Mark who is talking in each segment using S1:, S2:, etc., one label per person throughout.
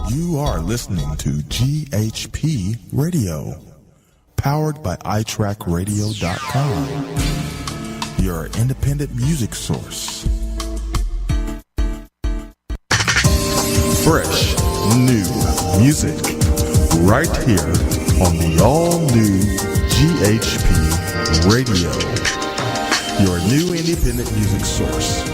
S1: You are listening to GHP Radio, powered by iTrackRadio.com, your independent music source. Fresh, new music, right here on the all-new GHP Radio, your new independent music source.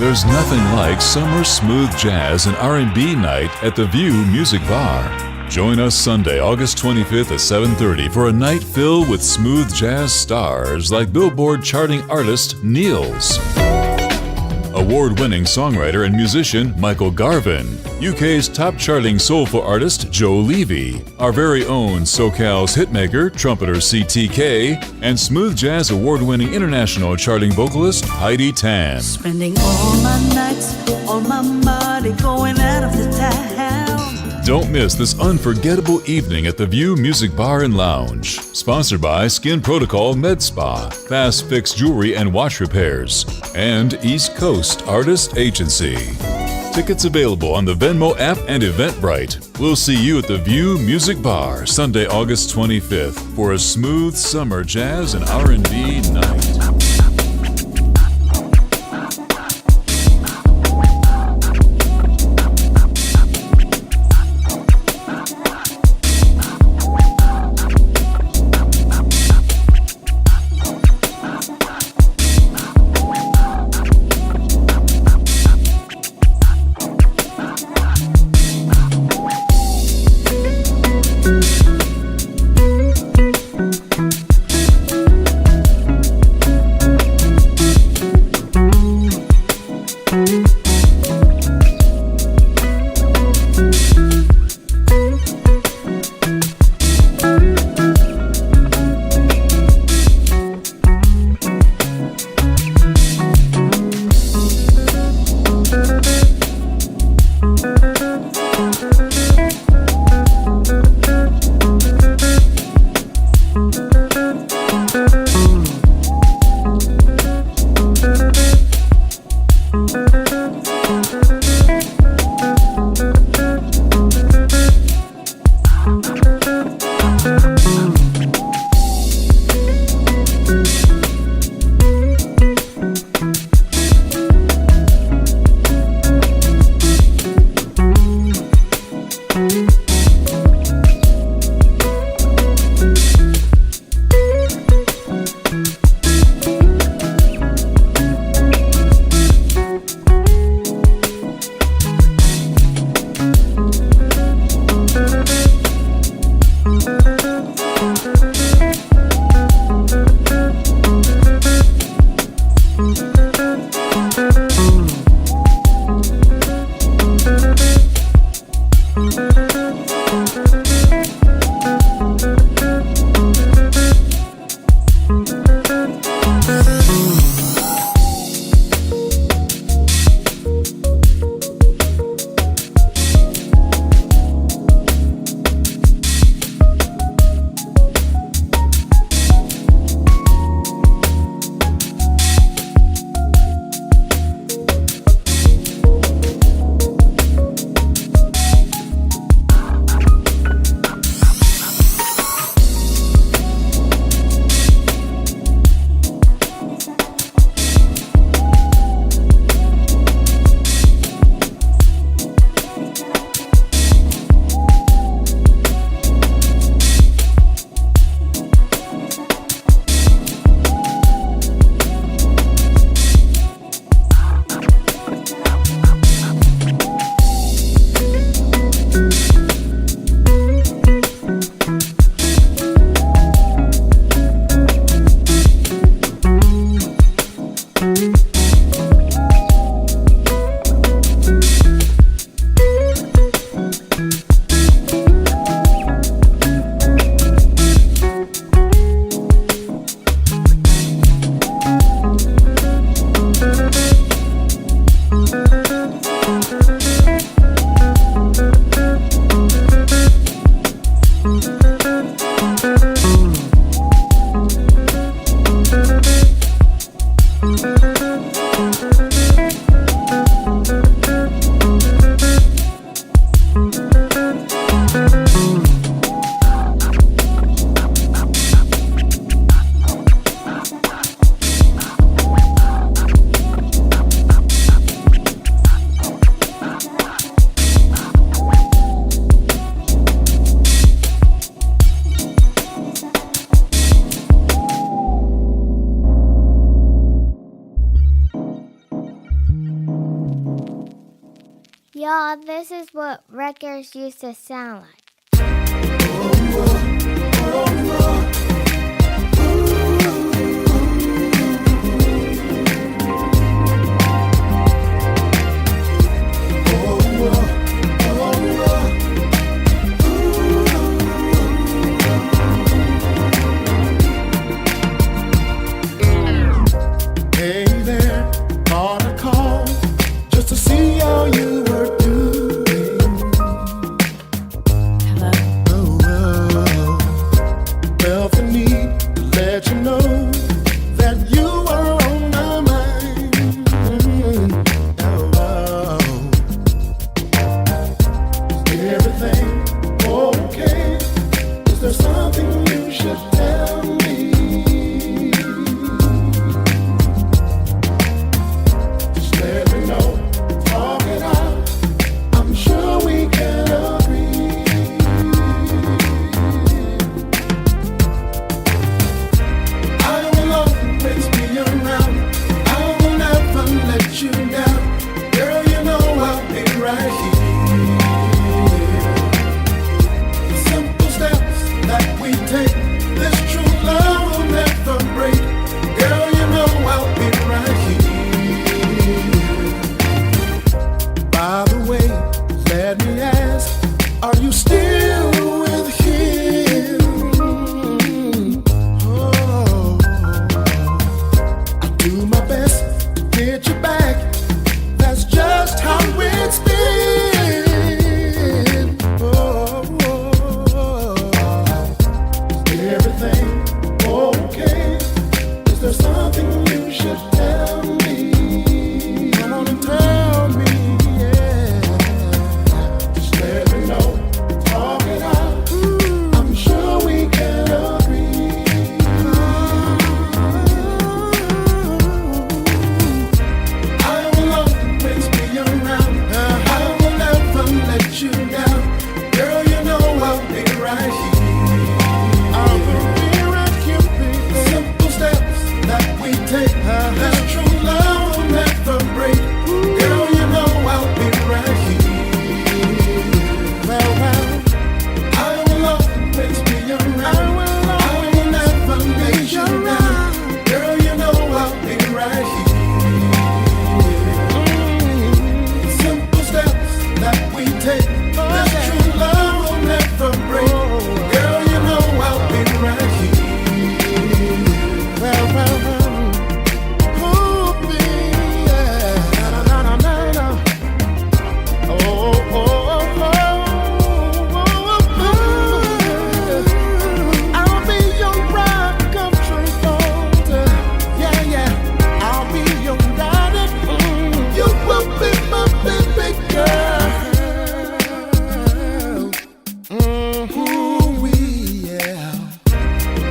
S2: There's nothing like summer smooth jazz and R&B night at the View Music Bar. Join us Sunday, August 25th at 7:30 for a night filled with smooth jazz stars like Billboard charting artist Niels, award-winning songwriter and musician Michael Garvin, UK's top-charting soulful artist Joe Levy, our very own SoCal's hitmaker, trumpeter CTK, and smooth jazz award-winning international charting vocalist Heidi Tan.
S3: Spending all my nights, all my money going out of the town.
S2: Don't miss this unforgettable evening at the View Music Bar and Lounge. Sponsored by Skin Protocol Med Spa, Fast Fix Jewelry and Watch Repairs, and East Coast Artist Agency. Tickets available on the Venmo app and Eventbrite. We'll see you at the View Music Bar Sunday, August 25th for a smooth summer jazz and R&B night.
S4: Y'all, this is what records used to sound like.
S5: Hey there, thought I'd call just to see how you were doing.
S3: Hello.
S5: Oh, oh. Felt the need to let you know that you are on my mind. Oh, oh. Is everything okay? Is there something you should tell me? Let me know, talk it out. I'm sure we can agree. I will always be around. I will never let you down. Girl, you know I'll be right here. The simple steps that we take, this true love will never break. Girl, you know I'll be right here. By the way, let me ask, are you still with him? Oh, I do my best to get you back. That's just how it's been. Oh, is everything okay? Is there something you should tell me? Come on and tell me. Just let me know, talk it out. I'm sure we can agree. I will always be around. I will never let you down. Girl, you know I'll be right here. I will be right here, baby. Simple steps that we take. This true love will never break. Girl, you know I'll be right here. Well, I will always be around. I will never let you down. Girl, you know I'll be right here. Simple steps that we take. This true love will never break. Girl, you know I'll be right here. Well, ooh, yeah. Na, na, na, na, na. Oh, oh, oh, oh, I'll be your rock country road. Yeah, yeah. I'll be your daddy. You will be my baby girl. Ooh, yeah.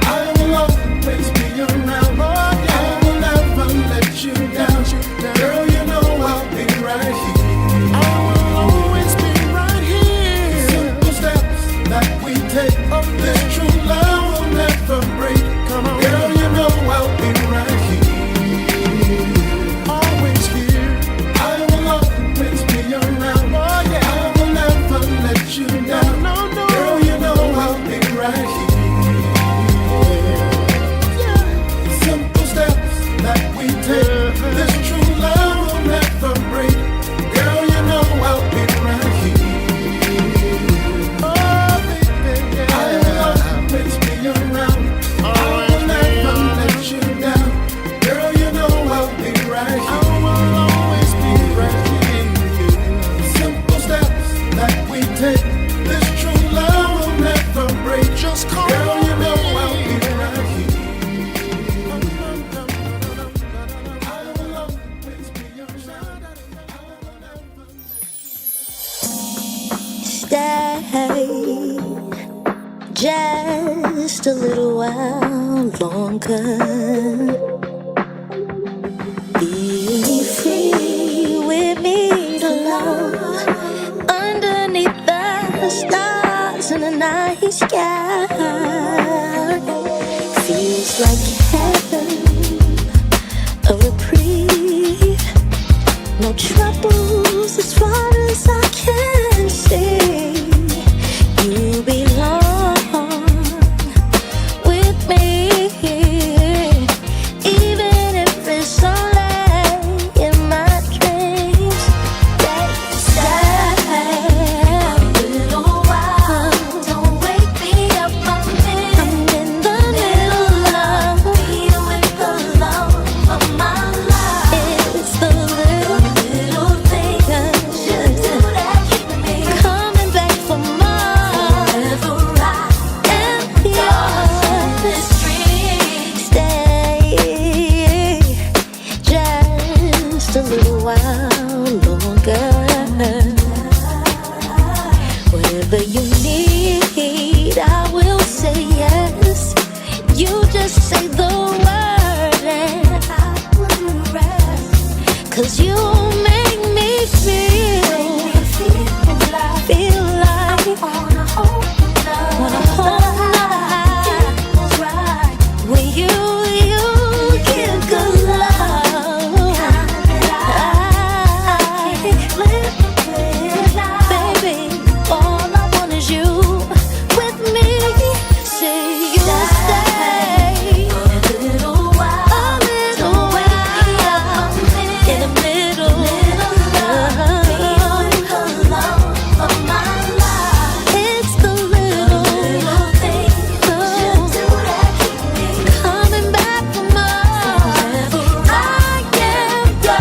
S5: I will always be around. I will never let you down. Girl, you know I'll be right here. I will always be right here. Simple steps that we take. This true love will never break. Come on, girl, you know I'll be right here. Always here. I will always be around. I will never let you down. Girl, you know I'll be right here. Simple steps that we take. This true love will never break. Girl, you know I'll be right here. Oh, baby, yeah. I will always be around. I will never let you down. Girl, you know I'll be right here. I will always be right here. Simple steps that we take. This true love will never break. Just call girl, you know I'll be right here. I will always be around.
S6: Stay just a little while longer. Be free with me to love underneath the stars in the night sky. Feels like heaven, a reprieve. No troubles as far as I just a little while longer. Whatever you need, I will say yes. You just say the word and I will rest. 'Cause you make me feel like I wanna hold right. When you give good love, baby, all I want is you with me. Say you stay a little while, in the middle, of my life. It's the little things you do that keep me coming back for more. I can't go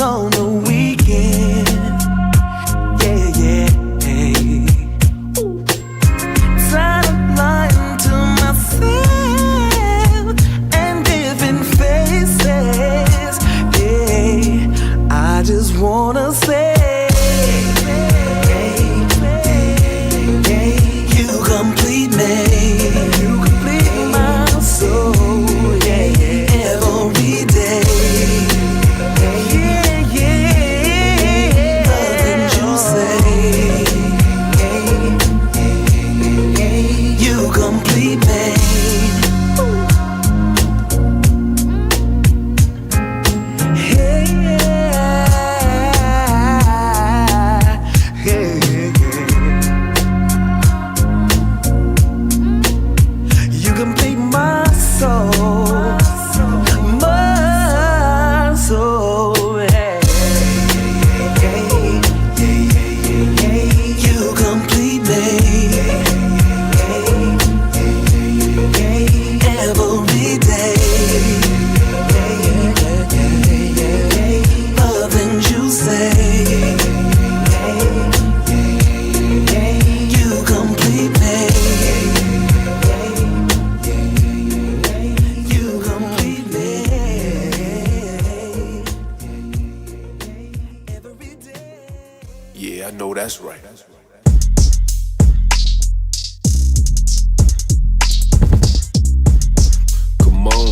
S7: on the weekend. Yeah, yeah.
S5: Yeah, I know that's right.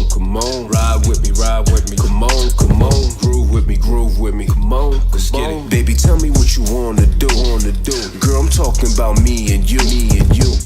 S5: Come on, ride with me, come on, groove with me, come on, let's get it. Baby, tell me what you wanna do. Girl, I'm talking about me and you.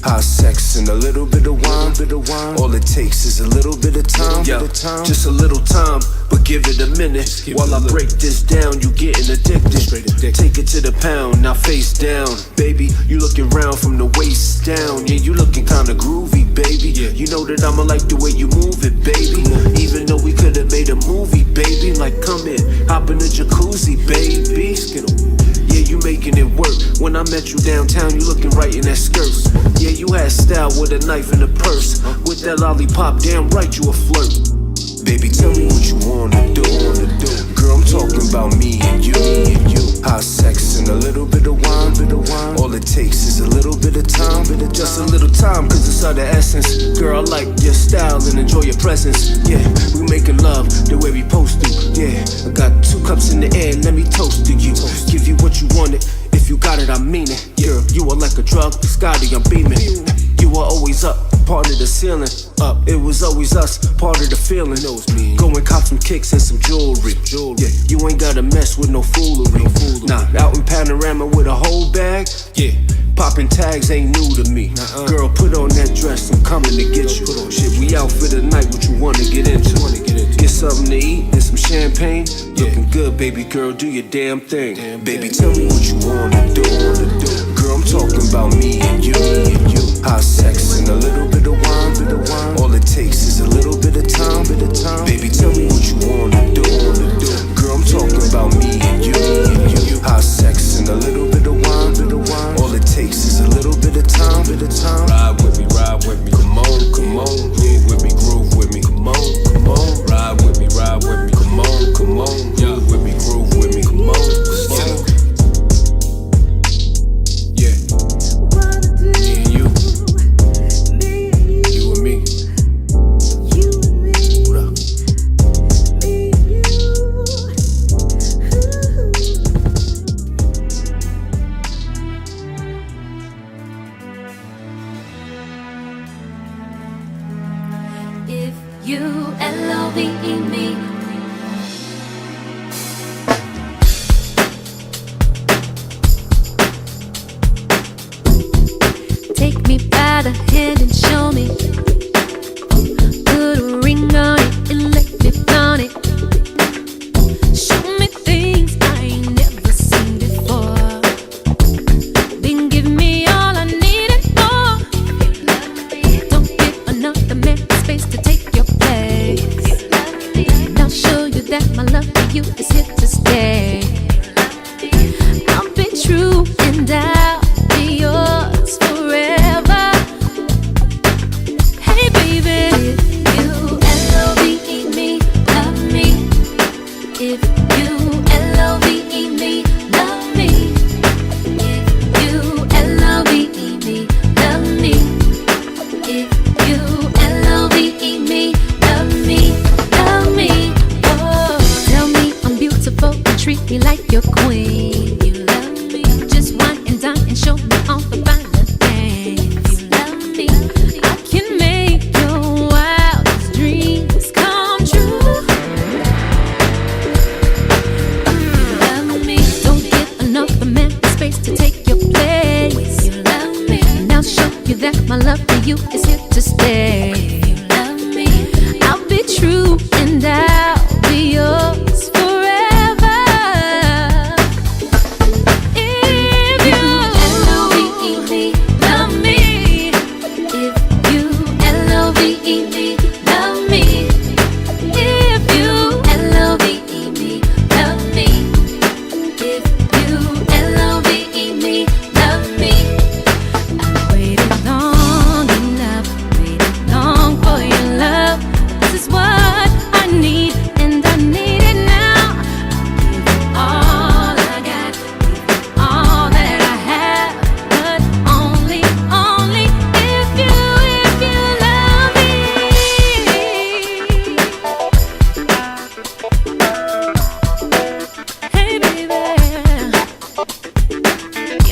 S5: Hot sex and a little bit of wine. All it takes is a little bit of time. Just a little time, but give it a minute. While I break this down, you getting addicted. Take it to the pound, now face down. Baby, you looking round from the waist down. Yeah, you looking kinda groovy, baby. You know that I'ma like the way you move it, baby. Even though we could've made a movie, baby. Like, come in, hop in the jacuzzi, baby. Yeah, you making it work. When I met you downtown, you looking right in that skirt. Yeah, you had style with a knife in the purse. With that lollipop, damn right you a flirt. Baby, tell me what you wanna do. Girl, I'm talking about me and you. Hot sex and a little bit of wine. All it takes is a little bit of time. Just a little time, cause it's of the essence. Girl, I like your style and enjoy your presence. Yeah, we making love the way we supposed to. Yeah, I got 2 cups in the air, let me toast to you. Give you what you wanted, if you got it, I mean it. Girl, you are like a drug, Scotty, I'm beaming. You are always up, part of the ceiling. Up, it was always us, part of the feeling. Go and cop some kicks and some jewelry. Yeah, you ain't gotta mess with no foolery. Nah, out in Panorama with a whole bag. Yeah, popping tags ain't new to me. Girl, put on that dress, I'm coming to get you. Shit, we out for the night, what you wanna get into? Get something to eat and some champagne. Looking good, baby girl, do your damn thing. Baby, tell me what you wanna do. Girl, I'm talking about me and you. Hot sex and a little bit of wine. All it takes is a little bit of time. Baby, tell me what you wanna do. Girl, I'm talking about me and you. Hot sex and a little bit of wine. All it takes is a little bit of time. Ride with me, come on, groove with me, come on, ride with me, come on, groove with me, come on, let's get it. Yeah, me and you and me. What up?
S6: If you L-O-V-E me, take me by the hand and show me. Put a ring on it and let me flaunt it. Show me things I ain't never seen before. Then give me all I need and more. Don't give another man space to take your place. And I'll show you that my love for you is here to stay. I'll be true and I'll be yours forever. Hey baby, if you L-O-V-E me, love me. If you L-O-V-E me, love me. If you L-O-V-E me, love me. If you L-O-V-E me, love me, love me. Oh, tell me I'm beautiful and treat me like your queen. You love me, just wine and dine and show me all the finer things. You love me, I can make your wildest dreams come true. You love me, don't give another man the space to take your place. You love me, and I'll show you that my love for you is here to stay. You love me, I'll be true and I'll be yours forever. If you L-O-V-E me, love me. If you L-O-V-E me, love me. If you L-O-V-E me, love me. If you L-O-V-E me, love me. I waited long enough.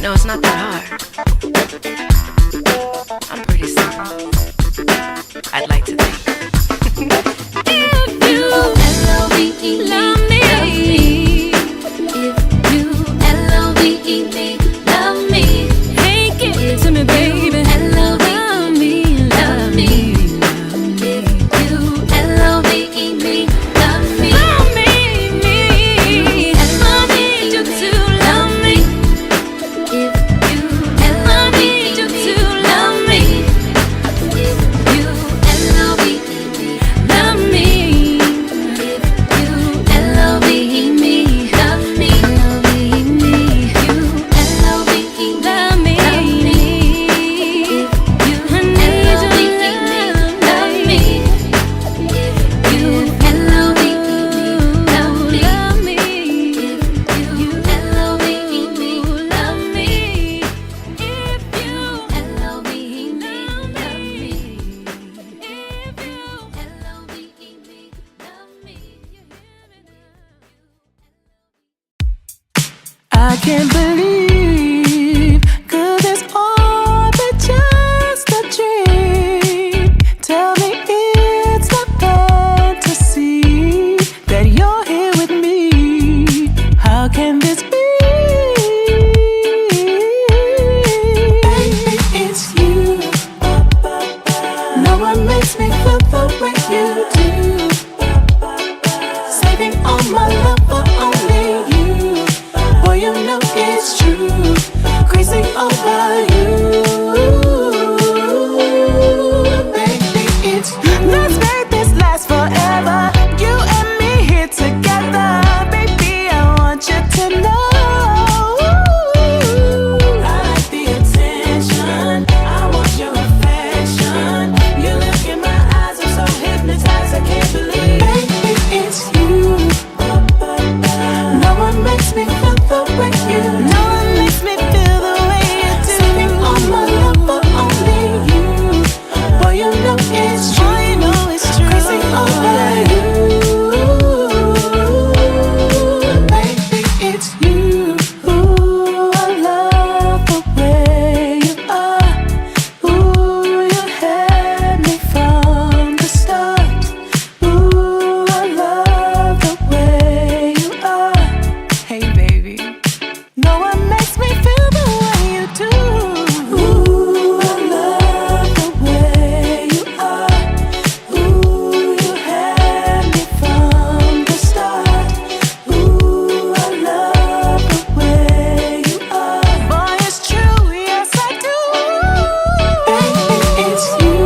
S7: No, it's not that hard. I'm pretty simple. I'd like to think. If you L-O-V-E love me, if you L-O-V-E me, love me. Hey, give it to me, baby. L-O-V-E me, love me. If you L-O-V-E me, love me. Love me, me. Love me, you to love me. If you L-O-V-E you to love me. If you L-O-V-E me, love me. If you L-O-V-E me, love me. L-O-V-E me, you L-O-V-E love me. If you L-O-V-E me, love me. If you L-O-V-E me, love me. If you L-O-V-E me, love me. If you L-O-V-E me, love me. If you L-O-V-E me, love me.
S3: I can't believe, 'cause it's all but just a dream. Tell me it's not fantasy that you're here with me. How can this be? Baby, it's you. No one makes me feel the way you do. Saving all my love for only you. Boy, you know it's true. Crazy over you. Baby, it's you. Let's make this last forever. You and me here together. Baby, I want you to know. I like the attention. I want your affection. You look in my eyes, I'm so hypnotized, I can't believe. Baby, it's you. No one makes me feel the way you do. No one makes me feel the way you do. Saving all my love for only you. Boy, you know it's true. Boy, you know it's true. Crazy over you. Baby, it's you. Ooh, I love the way you are. Ooh, you had me from the start. Ooh, I love the way you are. Hey, baby. No one makes me feel the way you do. Ooh, I love the way you are. Ooh, you had me from the start. Ooh, I love the way you are. Boy, it's true, yes I do. Baby, it's you.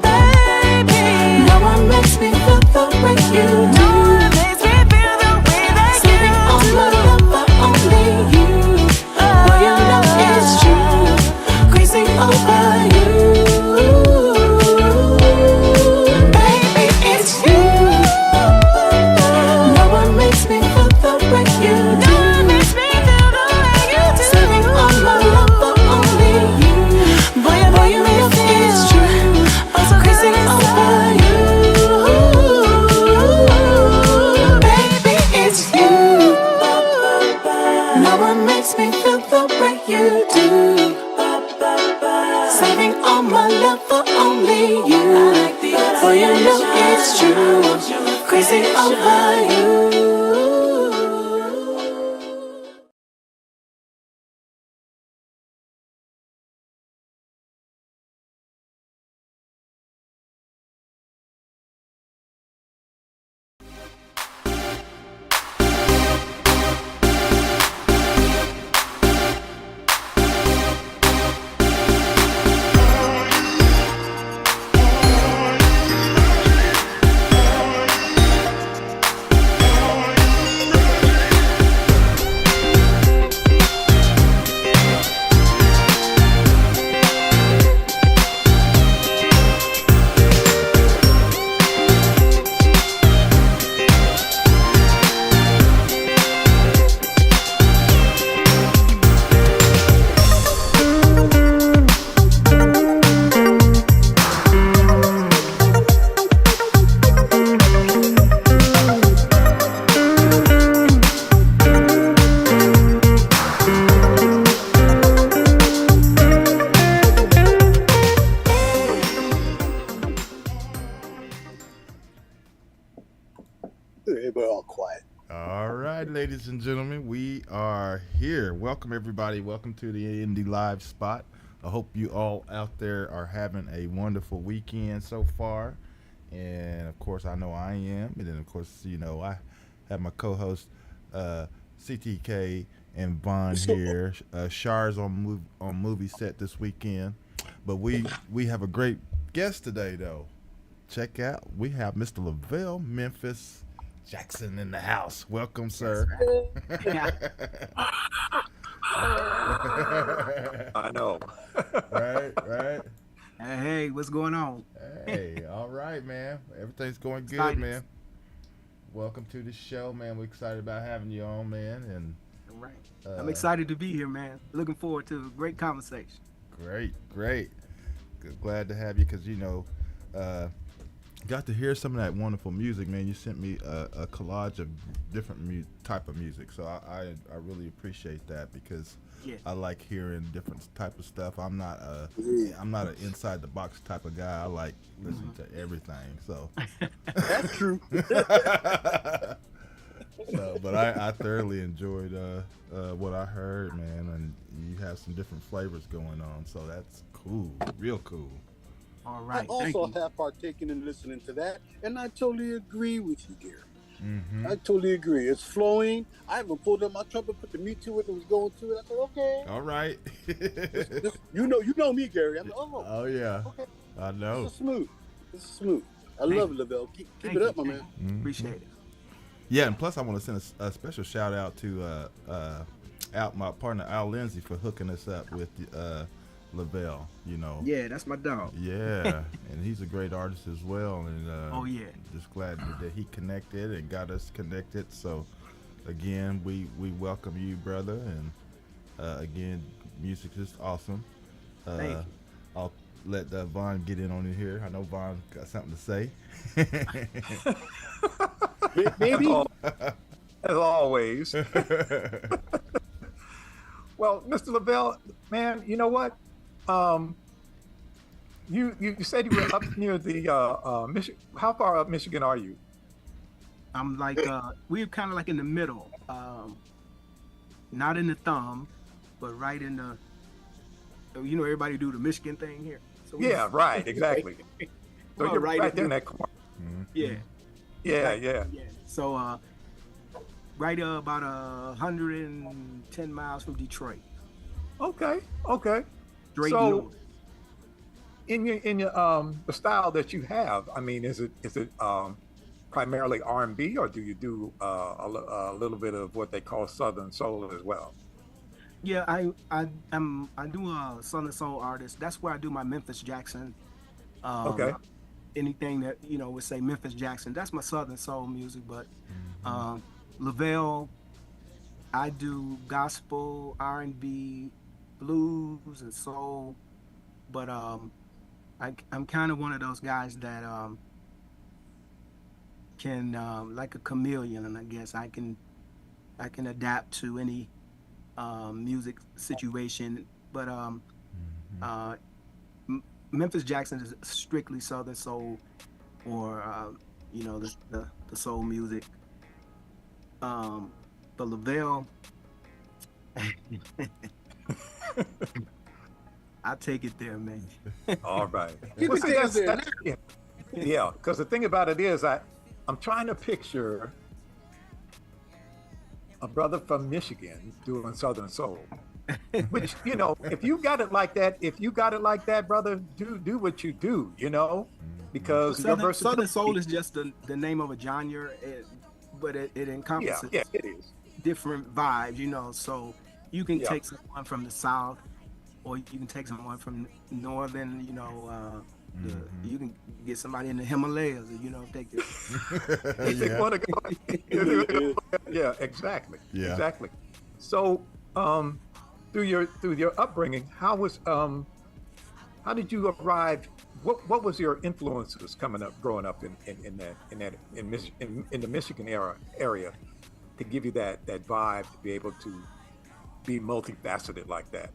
S3: Baby, no one makes me feel the way you do. No one makes me feel the way that you do. Saving all my love for only you. Boy, you know it's true. Crazy over you. Baby, it's you. No one makes me feel the way you do. No one makes me feel the way you do. Saving all my love for only you. Boy, you know it's true. I'm so crazy over you. Baby, it's you. No one makes me feel the way you do. Saving all my love for only you. Boy, you know it's true. Crazy over you.
S8: Welcome, everybody. Welcome to the Indie Live spot. I hope you all out there are having a wonderful weekend so far. And of course, I know I am. And then, of course, I have my co-host CTK and Vaughn here. Shar's on movie set this weekend, but we have a great guest today, though. Check out, we have Mr. Lavel Memphis Jackson in the house. Welcome, sir.
S9: I know.
S8: Right.
S10: Hey, what's going on?
S8: Hey, all right, man. Everything's going good,
S10: Excited.
S8: man. Welcome to the show, man. We're excited about having you on, man. And
S10: All right. I'm excited to be here, man. Looking forward to a great conversation.
S8: great. Glad to have you because got to hear some of that wonderful music, man. You sent me a collage of different type of music, so I really appreciate that because
S10: Yeah.
S8: I like hearing different type of stuff. I'm not an inside the box type of guy. I like listening to everything. So
S9: That's true.
S8: but I thoroughly enjoyed what I heard, man, and you have some different flavors going on, so that's cool, real cool.
S10: All
S9: I
S10: right. Thank
S9: also
S10: you.
S9: have partaken in listening to that, and I totally agree with you, Gary.
S8: Mm-hmm.
S9: I totally agree. It's flowing. I even pulled up my trumpet, put the meat to it, and was going to it. I said, okay.
S8: All right.
S9: You know me, Gary. I'm
S8: Oh yeah,
S9: okay.
S8: I know.
S9: This is smooth. I love it, Lavelle. Keep
S10: Thank
S9: it
S10: you,
S9: up, my man.
S8: Mhm.
S10: Appreciate it.
S8: Yeah, and plus I want to send a special shout out to my partner Al Lindsay for hooking us up with Lavelle.
S10: Yeah, that's my dog.
S8: Yeah, and he's a great artist as well. And
S10: Oh, yeah.
S8: just glad that he connected and got us connected. So again, we welcome you, brother. And again, music is awesome.
S10: Thank you.
S8: I'll let Vaughn get in on it here. I know Vaughn got something to say.
S9: Maybe.
S11: As always. Well, Mr. Lavelle, man, you know what? You said you were up near the Michigan. How far up Michigan are you?
S10: I'm like, we're kind of like in the middle. Not in the thumb, but right in the, everybody do the Michigan thing here. So
S11: Yeah, right, exactly. So
S10: Well,
S11: you're
S10: right
S11: right
S10: in
S11: there in
S10: the-
S11: that corner.
S10: Yeah.
S11: Yeah.
S10: Yeah. So, right about 110 miles from Detroit.
S11: Okay.
S10: Straight
S11: So,
S10: north.
S11: in your the style that you have, I mean, is it primarily R&B, or do you do a little bit of what they call Southern soul as well?
S10: Yeah, I do a Southern soul artist. That's where I do my Memphis Jackson.
S11: Okay.
S10: Anything that would say Memphis Jackson. That's my Southern soul music. But Lavel, I do gospel, R&B, blues, and soul. But I'm kind of one of those guys that can like a chameleon, and I guess I can adapt to any music situation. But Memphis Jackson is strictly Southern soul, or the soul music. But Lavel, I take it there, man.
S11: All right.
S9: Keep
S11: Well,
S9: it
S11: see,
S9: down there.
S11: yeah, because the thing about it is, I'm trying to picture a brother from Michigan doing Southern soul. Which, if you got it like that, brother, do what you do, because your
S10: Southern
S11: versatility.
S10: soul is just the name of a genre, but it encompasses
S11: Yeah, it is.
S10: different vibes, so you can
S11: Yeah.
S10: take someone from the south, or you can take someone from northern, you can get somebody in the Himalayas, take it.
S11: If they want to go. Yeah, exactly.
S8: Yeah.
S11: Exactly. So, through your upbringing, how did you arrive? What was your influences growing up in the Michigan area to give you that vibe to be able to be multifaceted like that?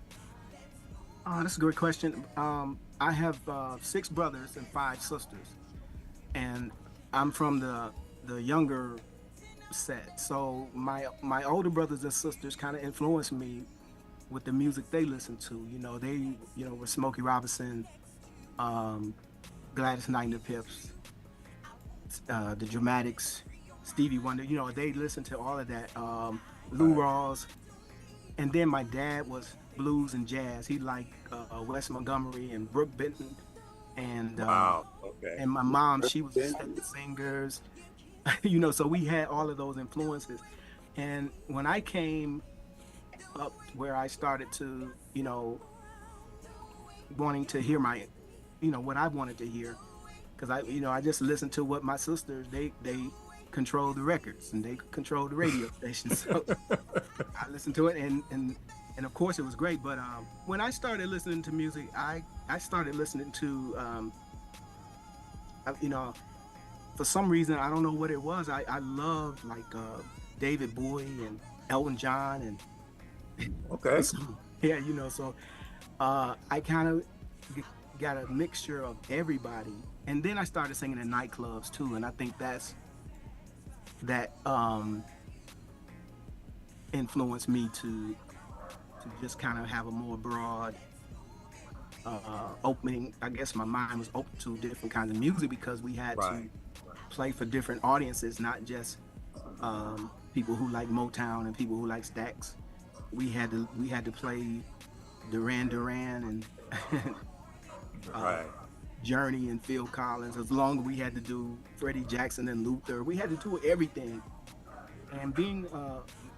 S10: Oh, that's a great question. I have 6 brothers and 5 sisters, and I'm from the younger set. So my older brothers and sisters kind of influenced me with the music they listened to. They were Smokey Robinson, Gladys Knight and the Pips, the Dramatics, Stevie Wonder. They listened to all of that. Lou Rawls, and then my dad was blues and jazz. He liked Wes Montgomery and Brooke Benton, and
S11: Wow. Okay.
S10: and my mom, she was singers. So we had all of those influences. And when I came up where I started to, wanting to hear what I wanted to hear, because I just listened to what my sisters, they control the records and they control the radio station. So I listened to it, and of course it was great. But when I started listening to music, I started listening to, for some reason, I don't know what it was. I loved like David Bowie and Elton John and
S11: Okay.
S10: So I kind of got a mixture of everybody, and then I started singing in nightclubs too, and I think that influenced me to just kind of have a more broad opening. I guess my mind was open to different kinds of music because we had to play for different audiences, not just people who like Motown and people who like Stax. We had to play Duran Duran and Journey and Phil Collins. As long as we had to do Freddie Jackson and Luther, we had to do everything. And being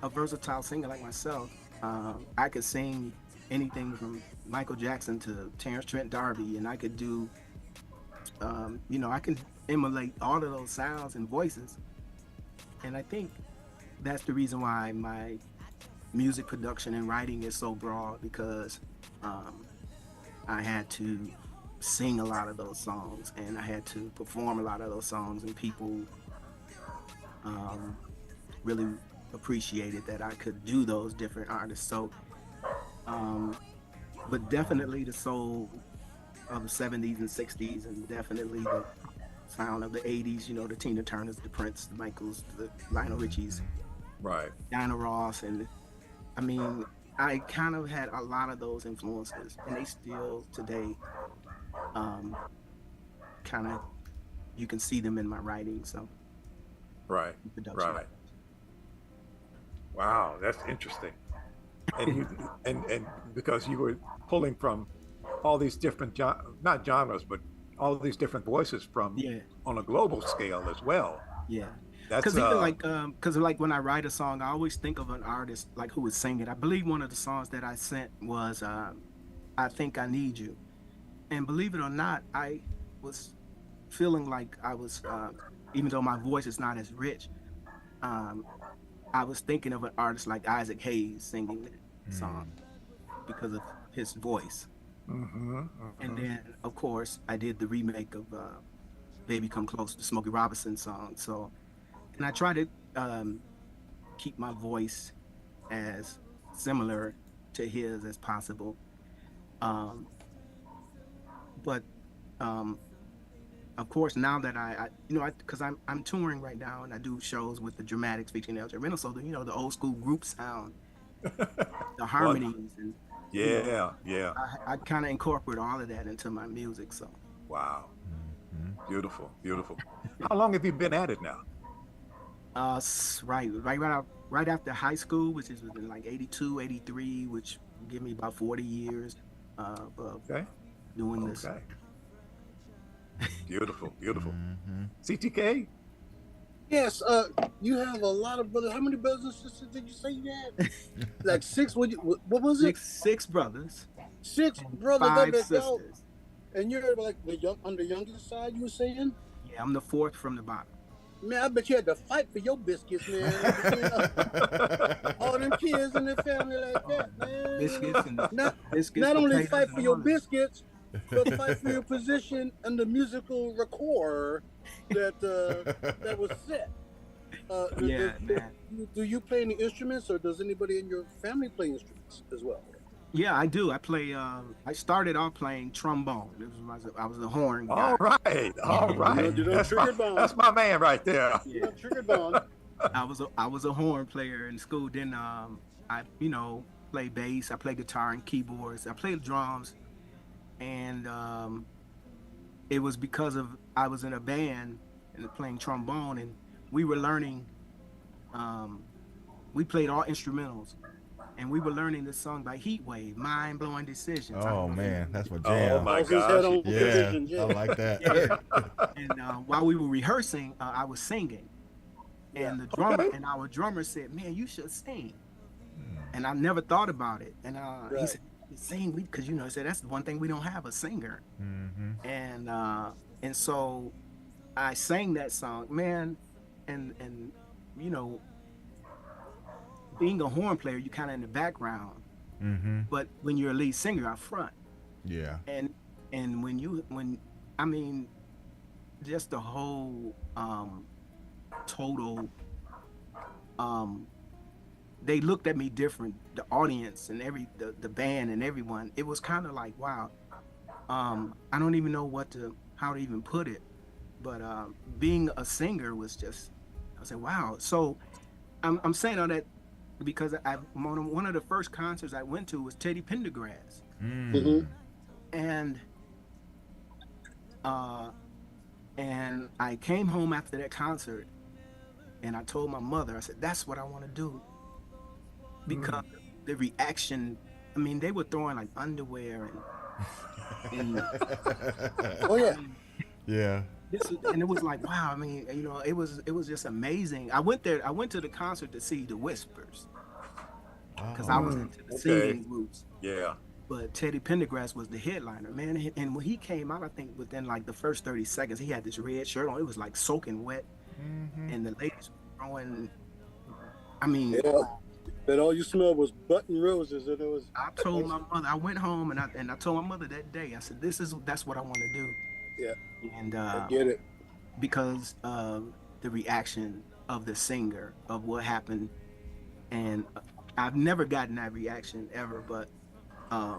S10: a versatile singer like myself, I could sing anything from Michael Jackson to Terrence Trent D'Arby, and I could do, I can emulate all of those sounds and voices. And I think that's the reason why my music production and writing is so broad, because I had to sing a lot of those songs and I had to perform a lot of those songs, and people really appreciated that I could do those different artists. So but definitely the soul of the 70s and 60s, and definitely the sound of the 80s, the Tina Turners, the Prince, the Michaels, the Lionel Richies, Diana Ross. And I mean, I kind of had a lot of those influences, and they still today kind of, you can see them in my writing. So production.
S11: Wow, that's interesting. And you, and because you were pulling from all these different not genres, but all these different voices from on a global scale as well.
S10: Because even because when I write a song, I always think of an artist like who would sing it. I believe one of the songs that I sent was "I Think I Need You," and believe it or not, I was feeling like I was, even though my voice is not as rich, I was thinking of an artist like Isaac Hayes singing that song because of his voice. And then, of course, I did the remake of "Baby Come Close," the Smokey Robinson song. So, and I try to keep my voice as similar to his as possible. But of course, now that I because I'm touring right now, and I do shows with the Dramatics featuring El Reynolds, so the old school group sound, the harmonies, and I kind of incorporate all of that into my music. So
S11: wow, beautiful. How long have you been at it now?
S10: Right after high school, which is in like 82, 83, which give me about 40 years of doing this.
S11: Beautiful. CTK?
S9: Yes, you have a lot of brothers. How many brothers and sisters did you say you had? Like six? What was it?
S10: Six brothers.
S9: Six brothers.
S10: 5 sisters.
S9: And you're like on the youngest side, you were saying?
S10: Yeah, I'm the fourth from the bottom.
S9: Man, I bet you had to fight for your biscuits, man. All them kids in the family like that, man.
S10: Biscuits
S9: not only fight for your biscuits, but fight for your position in the musical record that was set. Do you play any instruments, or does anybody in your family play instruments as well?
S10: Yeah, I do. I play. I started off playing trombone. I was a horn guy.
S11: All right.
S9: You know,
S11: That's my man right there.
S9: Yeah, trigger bone.
S10: I was a horn player in school. Then I play bass. I play guitar and keyboards. I play drums, and it was because of I was in a band and playing trombone, and we were learning. We played all instrumentals, and we were learning this song by Heatwave, "Mind Blowing Decisions."
S8: Oh man, that's my
S11: Oh
S8: jam.
S11: my
S9: His head on
S11: gosh.
S8: Yeah,
S9: division,
S8: I like that.
S10: And while we were rehearsing, I was singing, and the drummer
S11: Okay.
S10: and our drummer said, "Man, you should sing." And I never thought about it. And he
S9: Right.
S10: said, "Sing," because he said that's the one thing we don't have, a singer.
S8: Mm-hmm.
S10: And so I sang that song, man, and being a horn player, you kind of in the background,
S8: Mm-hmm.
S10: but when you're a lead singer out front,
S8: Yeah.
S10: and when I mean, just the whole total they looked at me different, the audience and the band and everyone. It was kind of like, wow, I don't even know how to even put it, but being a singer was just, I said, wow. So I'm saying all that because one of the first concerts I went to was Teddy Pendergrass,
S8: Mm.
S10: and I came home after that concert, and I told my mother, I said, that's what I want to do, because the reaction. I mean, they were throwing like underwear and
S9: Oh yeah.
S8: Yeah.
S10: and it was like, wow. I mean, it was just amazing. I went to the concert to see the Whispers because I was into the singing roots.
S11: Yeah.
S10: But Teddy Pendergrass was the headliner, man. And when he came out, I think within like the first 30 seconds, he had this red shirt on. It was like soaking wet, and the ladies were throwing. I mean,
S9: Yeah. That all you smelled was button roses, and it was.
S10: I told my mother. I went home and I told my mother that day. I said, that's what I want to do.
S9: Yeah.
S10: And
S9: I get it.
S10: because of the reaction of the singer of what happened, and I've never gotten that reaction ever, but I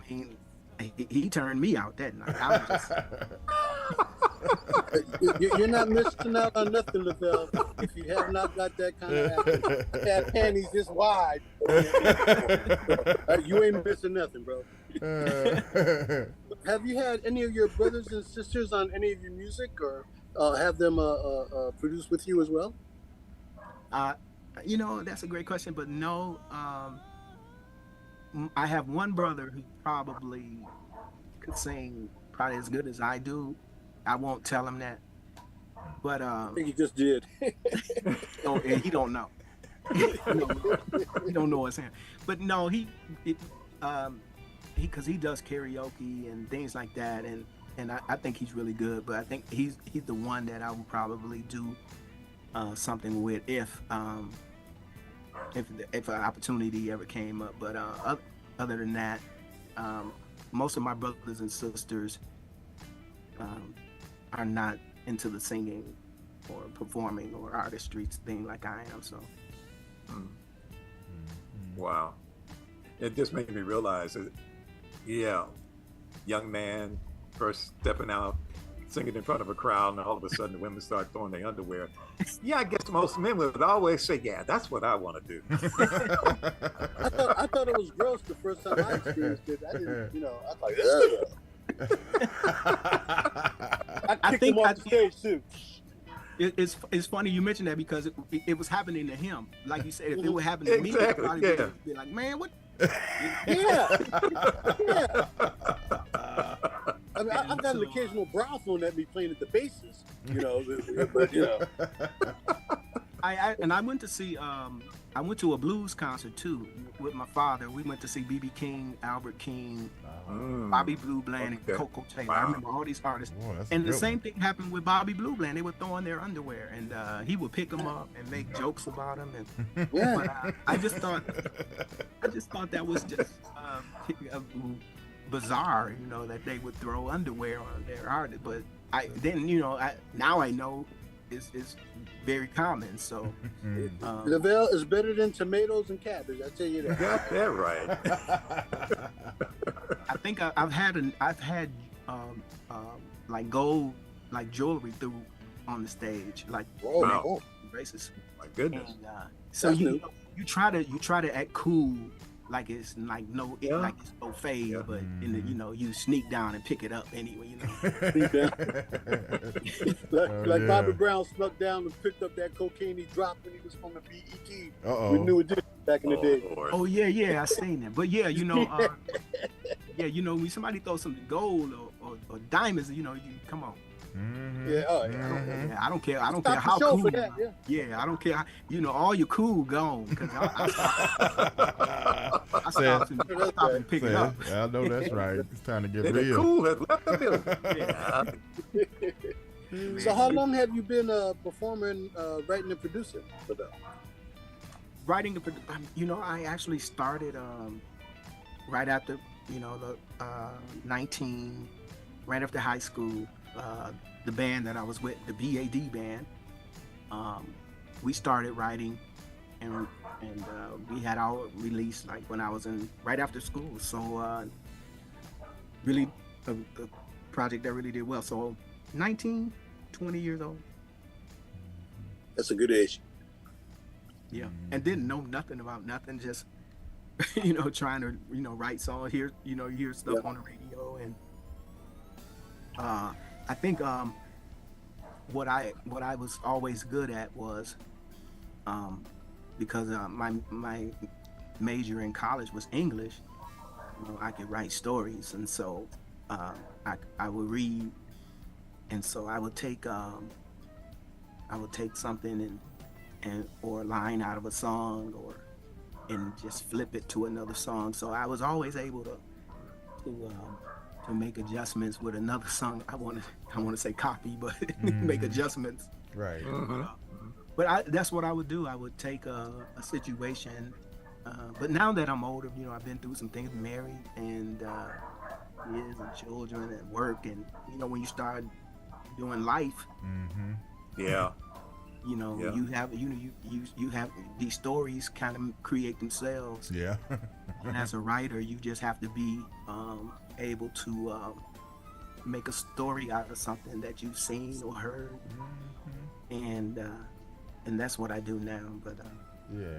S10: mean, he turned me out that night. I was just,
S9: You're not missing out on nothing, Lavel. If you have not got that kind of action, that panties this wide, you ain't missing nothing, bro. Have you had any of your brothers and sisters on any of your music, or have them produce with you as well?
S10: that's a great question, but no. I have one brother who probably could sing probably as good as I do. I won't tell him that, but
S9: I think you just did.
S10: he don't know. He don't know it's him. But no, because he does karaoke and things like that, and I think he's really good. But I think he's the one that I would probably do something with if an opportunity ever came up. But other than that, most of my brothers and sisters are not into the singing or performing or artistry thing like I am. So,
S11: Wow. It just made me realize that, yeah, young man first stepping out, singing in front of a crowd, and all of a sudden the women start throwing their underwear. Yeah, I guess most men would always say, yeah, that's what I want to do.
S9: I thought it was gross the first time I experienced it. I didn't, I was like, ugh. I kicked him off the stage too.
S10: it's funny you mentioned that because it was happening to him. Like you said, if it would happen to me,
S11: Exactly,
S10: I'd probably
S11: yeah.
S10: be like, man, what?
S9: Yeah. I mean, I've got an occasional bra phone at me playing at the bases, but
S10: I went to see I went to a blues concert too with my father. We went to see B.B. King, Albert King, Bobby Blue Bland, and Coco Taylor. I remember all these artists.
S8: Whoa, that's a
S10: And the
S8: good
S10: same
S8: one.
S10: thing happened with Bobby Blue Bland. They were throwing their underwear, and he would pick them up and make jokes about them. And but I just thought that was just bizarre, that they would throw underwear on their artist. But now I know it's very common. So
S9: Lavel is better than tomatoes and cabbage. I tell you
S11: You
S9: that.
S11: got that right.
S10: I think I've had like gold, like jewelry through on the stage, like
S9: Whoa.
S10: racist.
S11: My goodness.
S10: And, so
S9: That's
S10: you
S9: new.
S10: you try to act cool, like it's like like it's no fade, but in the, you sneak down and pick it up anyway,
S9: like Bobby Brown snuck down and picked up that cocaine he dropped when he was from the BET.
S8: Uh-oh.
S9: We knew it did back in the day.
S11: Lord.
S10: Oh yeah, I seen that. But yeah, when somebody throws some gold or diamonds, you come on.
S9: Yeah,
S10: Yeah, I don't care. I don't
S9: Stop
S10: care how
S9: the show
S10: cool.
S9: for that,
S10: yeah, I don't care. All your cool gone because I stopped and pick it up.
S8: I know that's right. It's time to get
S11: The
S8: real.
S11: cool has left the building.
S10: Yeah.
S9: So how long have you been performing, writing and producing for them?
S10: Writing, I actually started right after, the 19, right after high school. The band that I was with, the BAD band, we started writing, and we had our release like when I was right after school. So really a project that really did well. So 19, 20 years old.
S9: That's a good age.
S10: Yeah, and didn't know nothing about nothing, just trying to write songs, hear stuff on the radio, and I think what I was always good at was because my major in college was English. I could write stories, and so I would read, and so I would take something and or a line out of a song and just flip it to another song. So I was always able to make adjustments with another song. I want to say copy, but make adjustments.
S8: Right.
S10: But that's what I would do. I would take a situation. But now that I'm older, I've been through some things, married and kids and children and work, and when you start doing life,
S11: Yeah.
S10: you have you have these stories kind of create themselves.
S8: Yeah.
S10: And as a writer, you just have to be able to make a story out of something that you've seen or heard, and that's what I do now. But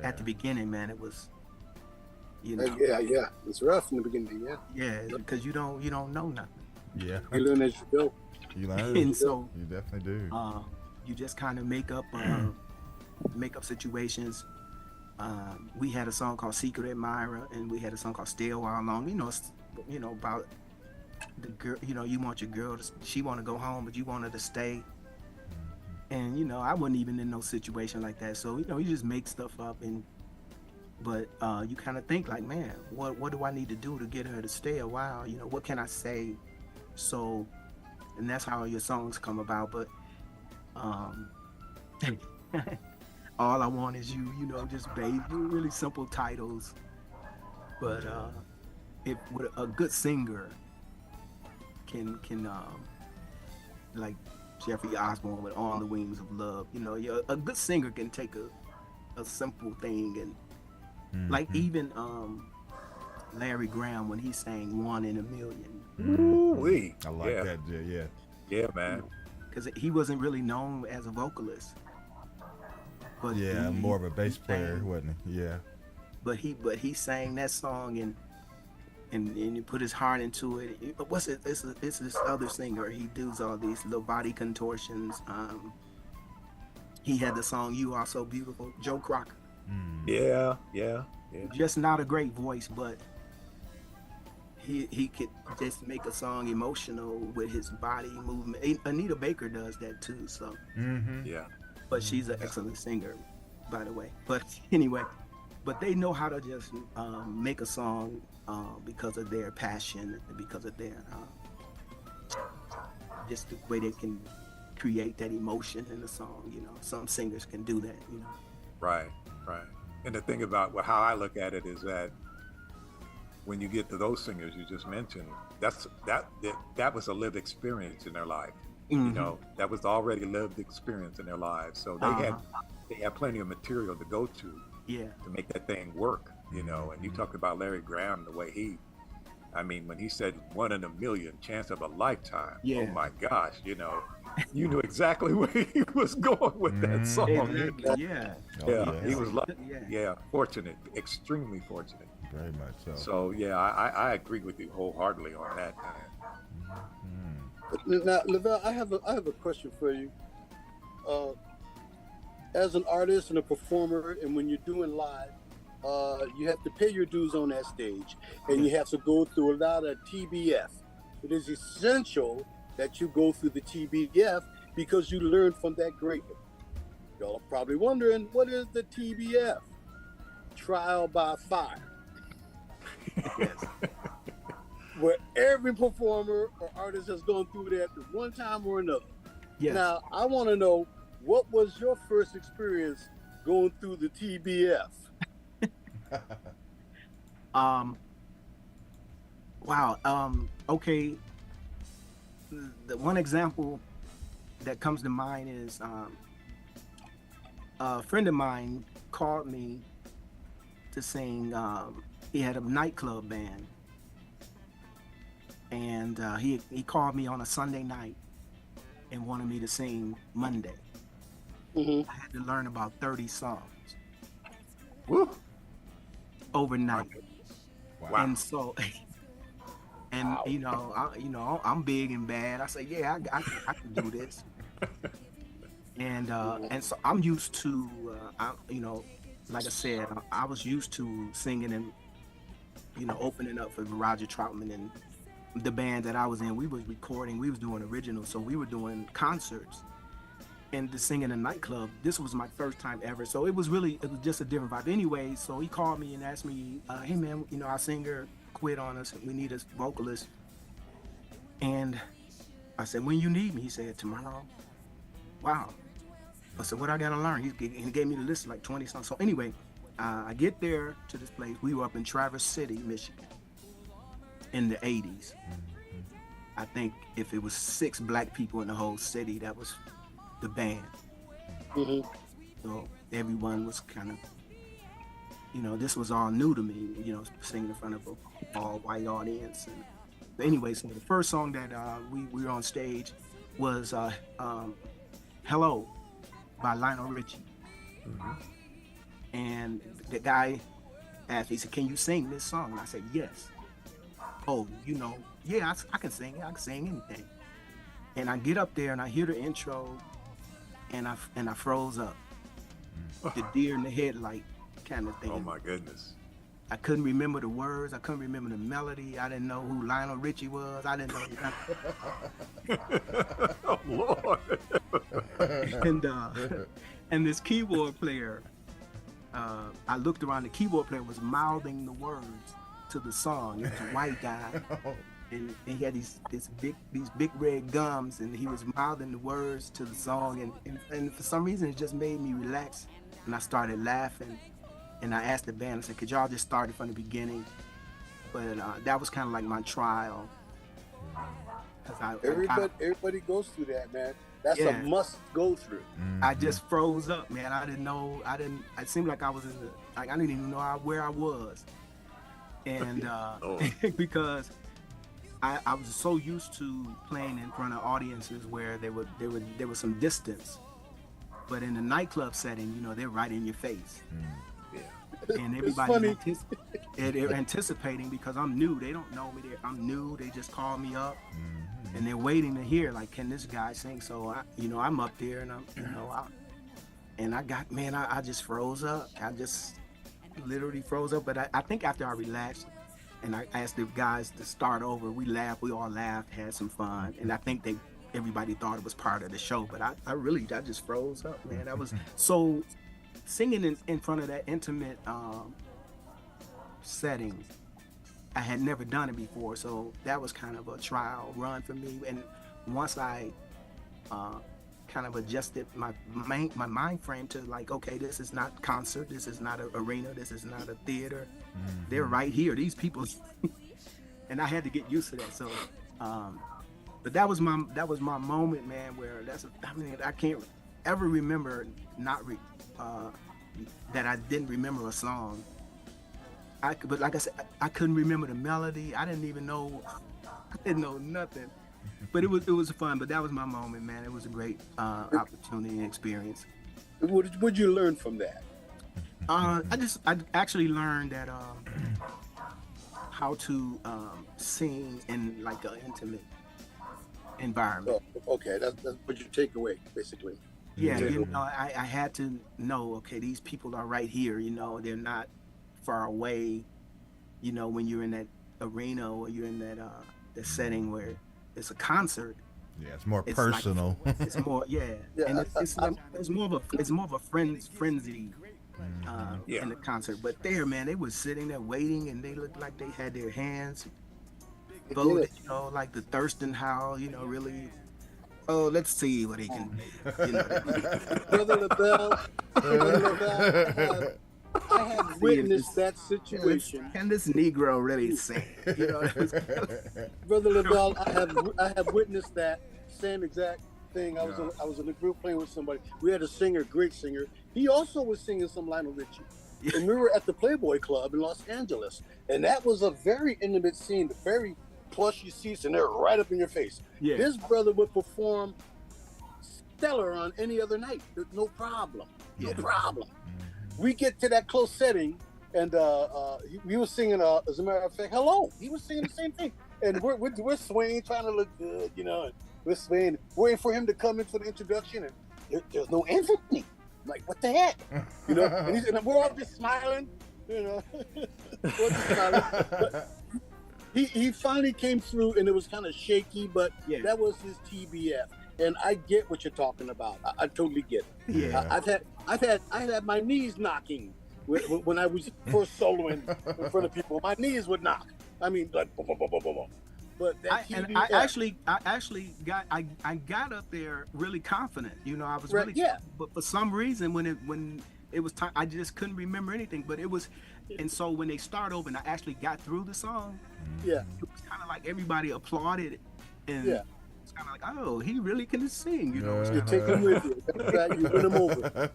S10: at the beginning, man, it was
S9: Yeah, it's rough in the beginning.
S10: because you don't know nothing.
S8: Yeah.
S9: You learn as you go.
S8: You learn.
S10: And so
S8: You definitely do.
S10: you just kind of make up situations. We had a song called Secret Admirer, and we had a song called Stay a While Long. About the girl. You want your girl she want to go home, but you want her to stay. And I wasn't even in no situation like that. So you just make stuff up, but you kind of think like, man, what do I need to do to get her to stay a while? What can I say? So, and that's how your songs come about. But all I want is you, just babe. Really simple titles, but if with a good singer can like Jeffrey Osborne with On the Wings of Love, a good singer can take a simple thing and like even Larry Graham when he sang One in a Million.
S11: Ooh-wee.
S8: I like that. Yeah.
S11: Yeah, man.
S10: Because he wasn't really known as a vocalist. But
S8: Yeah, more of a bass player, wasn't he? Yeah.
S10: But he sang that song and he put his heart into it. What's it? It's this other singer. He does all these little body contortions. He had the song "You Are So Beautiful." Joe Crocker.
S11: Yeah.
S10: Just not a great voice, but he could just make a song emotional with his body movement. Anita Baker does that too. So
S11: Yeah.
S10: but she's an excellent singer, by the way. But anyway, but they know how to just make a song because of their passion, because of their just the way they can create that emotion in the song. Some singers can do that.
S11: Right. And the thing about how I look at it is that when you get to those singers you just mentioned, that was a lived experience in their life. That was already lived experience in their lives. So they had plenty of material to go to make that thing work. And you talked about Larry Graham, the way when he said 1 in a million, chance of a lifetime.
S10: Yeah.
S11: Oh my gosh, You knew exactly where he was going with that song.
S10: Exactly. Yeah.
S8: Oh,
S11: Yeah, he was lucky.
S10: Yeah.
S11: Yeah, fortunate, extremely fortunate.
S8: Very much so.
S11: So yeah, I agree with you wholeheartedly on that, man.
S9: Now, Lavel, I have a question for you. As an artist and a performer, and when you're doing live, you have to pay your dues on that stage, and you have to go through a lot of TBF. It is essential that you go through the TBF because you learn from that greatness. Y'all are probably wondering, what is the TBF? Trial by fire.
S10: Yes.
S9: Where every performer or artist has gone through that at one time or another.
S10: Yes.
S9: Now, I want to know, what was your first experience going through the TBF?
S10: Wow. Okay. The one example that comes to mind is a friend of mine called me to sing. He had a nightclub band, and he called me on a Sunday night and wanted me to sing Monday.
S9: Mm-hmm.
S10: I had to learn about 30 songs
S11: Woo.
S10: overnight.
S11: Wow.
S10: And so, and you know, I'm big and bad. I say, yeah, I can do this. And so I'm used to, like I said, I was used to singing and, opening up for Roger Troutman and the band that I was in. We was recording, we was doing originals, so we were doing concerts and the singing in a nightclub. This was my first time ever, so it was just a different vibe. Anyway, so he called me and asked me, hey man, our singer quit on us, we need a vocalist. And I said, when you need me? He said, tomorrow. Wow. I said, what I gotta learn? He gave me the list of like 20 songs. So anyway, I get there to this place. We were up in Traverse City, Michigan in the 80s. I think if it was 6 black people in the whole city, that was the band.
S9: Mm-hmm.
S10: So everyone was kind of, this was all new to me, singing in front of an all white audience. But anyway, so the first song that we were on stage was Hello by Lionel Richie.
S11: Mhm.
S10: And the guy asked me, he said, can you sing this song? And I said, yes. Oh, yeah, I can sing it. I can sing anything. And I get up there and I hear the intro and I froze up. The deer in the headlight kind of thing.
S11: Oh my goodness.
S10: I couldn't remember the words. I couldn't remember the melody. I didn't know who Lionel Richie was. I didn't know.
S11: Oh Lord.
S10: And this keyboard player, I looked around. The keyboard player was mouthing the words to the song. He was a white guy, and he had these big red gums, and he was mouthing the words to the song. And for some reason, it just made me relax, and I started laughing. And I asked the band, I said, could y'all just start it from the beginning? But that was kind of like my trial.
S9: Everybody goes through that, man. That's a must go through.
S10: I just froze up, man. I didn't know. It seemed like I was I didn't even know where I was. And because I was so used to playing in front of audiences where there was some distance. But in the nightclub setting, they're right in your face. And everybody's anticipating because I'm new. They don't know me. I'm new. They just call me up, and they're waiting to hear, like, can this guy sing? So I'm up there, and I just froze up. I just literally froze up. But I think after I relaxed, and I asked the guys to start over, we laughed. We all laughed, had some fun, and I think everybody thought it was part of the show. But I just froze up, man. That was so. Singing in front of that intimate setting, I had never done it before, so that was kind of a trial run for me. And once I kind of adjusted my mind frame to, like, okay, this is not concert, this is not an arena, this is not a theater. They're right here, these people, and I had to get used to that. So, but that was my moment, man. Where I can't ever remember that I didn't remember a song. But like I said, I couldn't remember the melody. I didn't know nothing. But it was fun. But that was my moment, man. It was a great opportunity and experience.
S9: What'd you learn from that?
S10: I actually learned that how to sing in like an intimate environment.
S9: Oh, okay, that's what you take away, basically.
S10: Yeah, you know, I had to know, okay, these people are right here, you know, they're not far away, you know, when you're in that arena or you're in that the setting where it's a concert.
S8: Yeah, it's more
S10: It's
S8: personal.
S10: Like, it's more, and it's more of a frenzy in the concert. But there, man, they was sitting there waiting, and they looked like they had their hands folded, you know, like the Thurston Howl, you know, really. Oh, let's see what he can. You know,
S9: Brother LaBelle, I have witnessed that situation.
S10: Can this Negro really sing? You know,
S9: Brother LaBelle, I have witnessed that same exact thing. I was in a group playing with somebody. We had a singer, great singer. He also was singing some Lionel Richie. And we were at the Playboy Club in Los Angeles. And that was a very intimate scene, very plushy seats, and they're right up in your face.
S10: Yeah.
S9: This brother would perform stellar on any other night. No problem. No problem. We get to that close setting, and we were singing, as a matter of fact, Hello. He was singing the same thing. And we're swaying, trying to look good, you know, and we're swaying, waiting for him to come in for the introduction, and there's no Anthony. I'm like, what the heck? You know, and we're all just smiling, you know. We're just smiling. But he finally came through, and it was kind of shaky, but that was his TBF. And I get what you're talking about. I totally get it.
S10: Yeah.
S9: I've had my knees knocking when I was first soloing in front of people. My knees would knock. I mean, like, boom, boom, boom, boom, boom, boom. But that
S10: I actually got up there really confident. You know, I was really.
S9: Yeah.
S10: But for some reason, when it was time, I just couldn't remember anything. But it was, and so when they start over, and I actually got through the song.
S9: Yeah.
S10: It was kind of like everybody applauded, and it's kind of like, oh, he really can sing. You know,
S9: you take him with you. That's right. You win him over.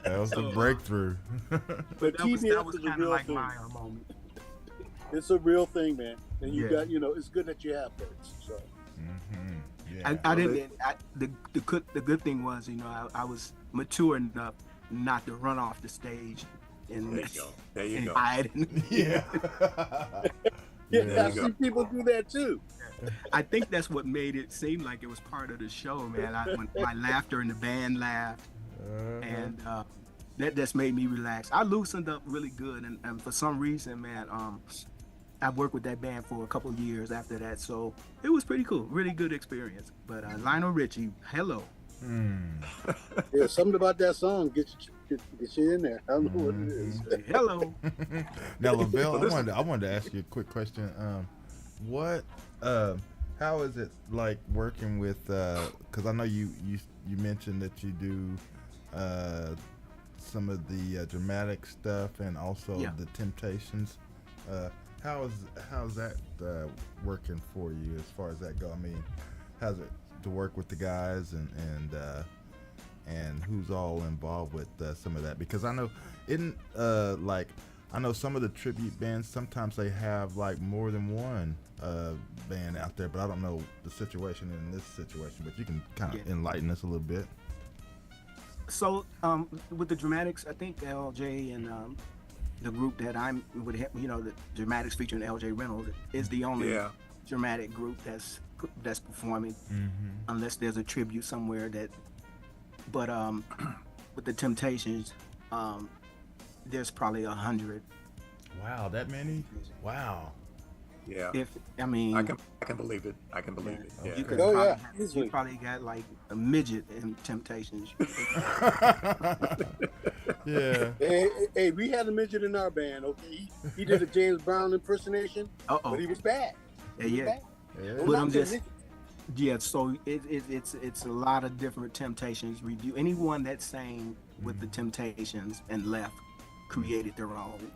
S8: That was the breakthrough.
S10: But that was kind of like my moment.
S9: It's a real thing, man. And you got, you know, it's good that you have those. So.
S10: I didn't. The good thing was, you know, I was mature enough not to run off the stage and
S11: there you go.
S10: hide.
S9: Yeah, I see people do that too.
S10: I think that's what made it seem like it was part of the show, man. When my laughter and the band laughed, and that just made me relax. I loosened up really good, and for some reason, man, I worked with that band for a couple of years after that, so it was pretty cool. Really good experience. But Lionel Richie, Hello.
S9: Yeah, something about that song gets you in there. I don't know what it is.
S10: Hello.
S8: Now, Lavel, I wanted to ask you a quick question. How is it like working with? Because I know you mentioned that you do some of the dramatic stuff and also the Temptations. How's that working for you as far as that go? I mean, how's it to work with the guys and who's all involved with some of that? Because I know I know some of the tribute bands, sometimes they have like more than one band out there, but I don't know the situation in this situation, but you can kind of enlighten us a little bit. So
S10: with the Dramatics, I think LJ and the group that I'm with, you know, the Dramatics featuring LJ Reynolds is the only dramatic group that's performing, unless there's a tribute somewhere that. But with the Temptations, there's probably 100.
S8: Wow, that many? Wow.
S11: Yeah.
S10: I mean,
S11: I can believe it. I can believe it. Yeah.
S10: You probably got like a midget in Temptations.
S8: Yeah.
S9: Hey, we had a midget in our band. Okay, he did a James Brown impersonation, but he was bad.
S10: But I'm just. Yeah, so it's a lot of different Temptations review. Anyone that sang with the Temptations and left created their own.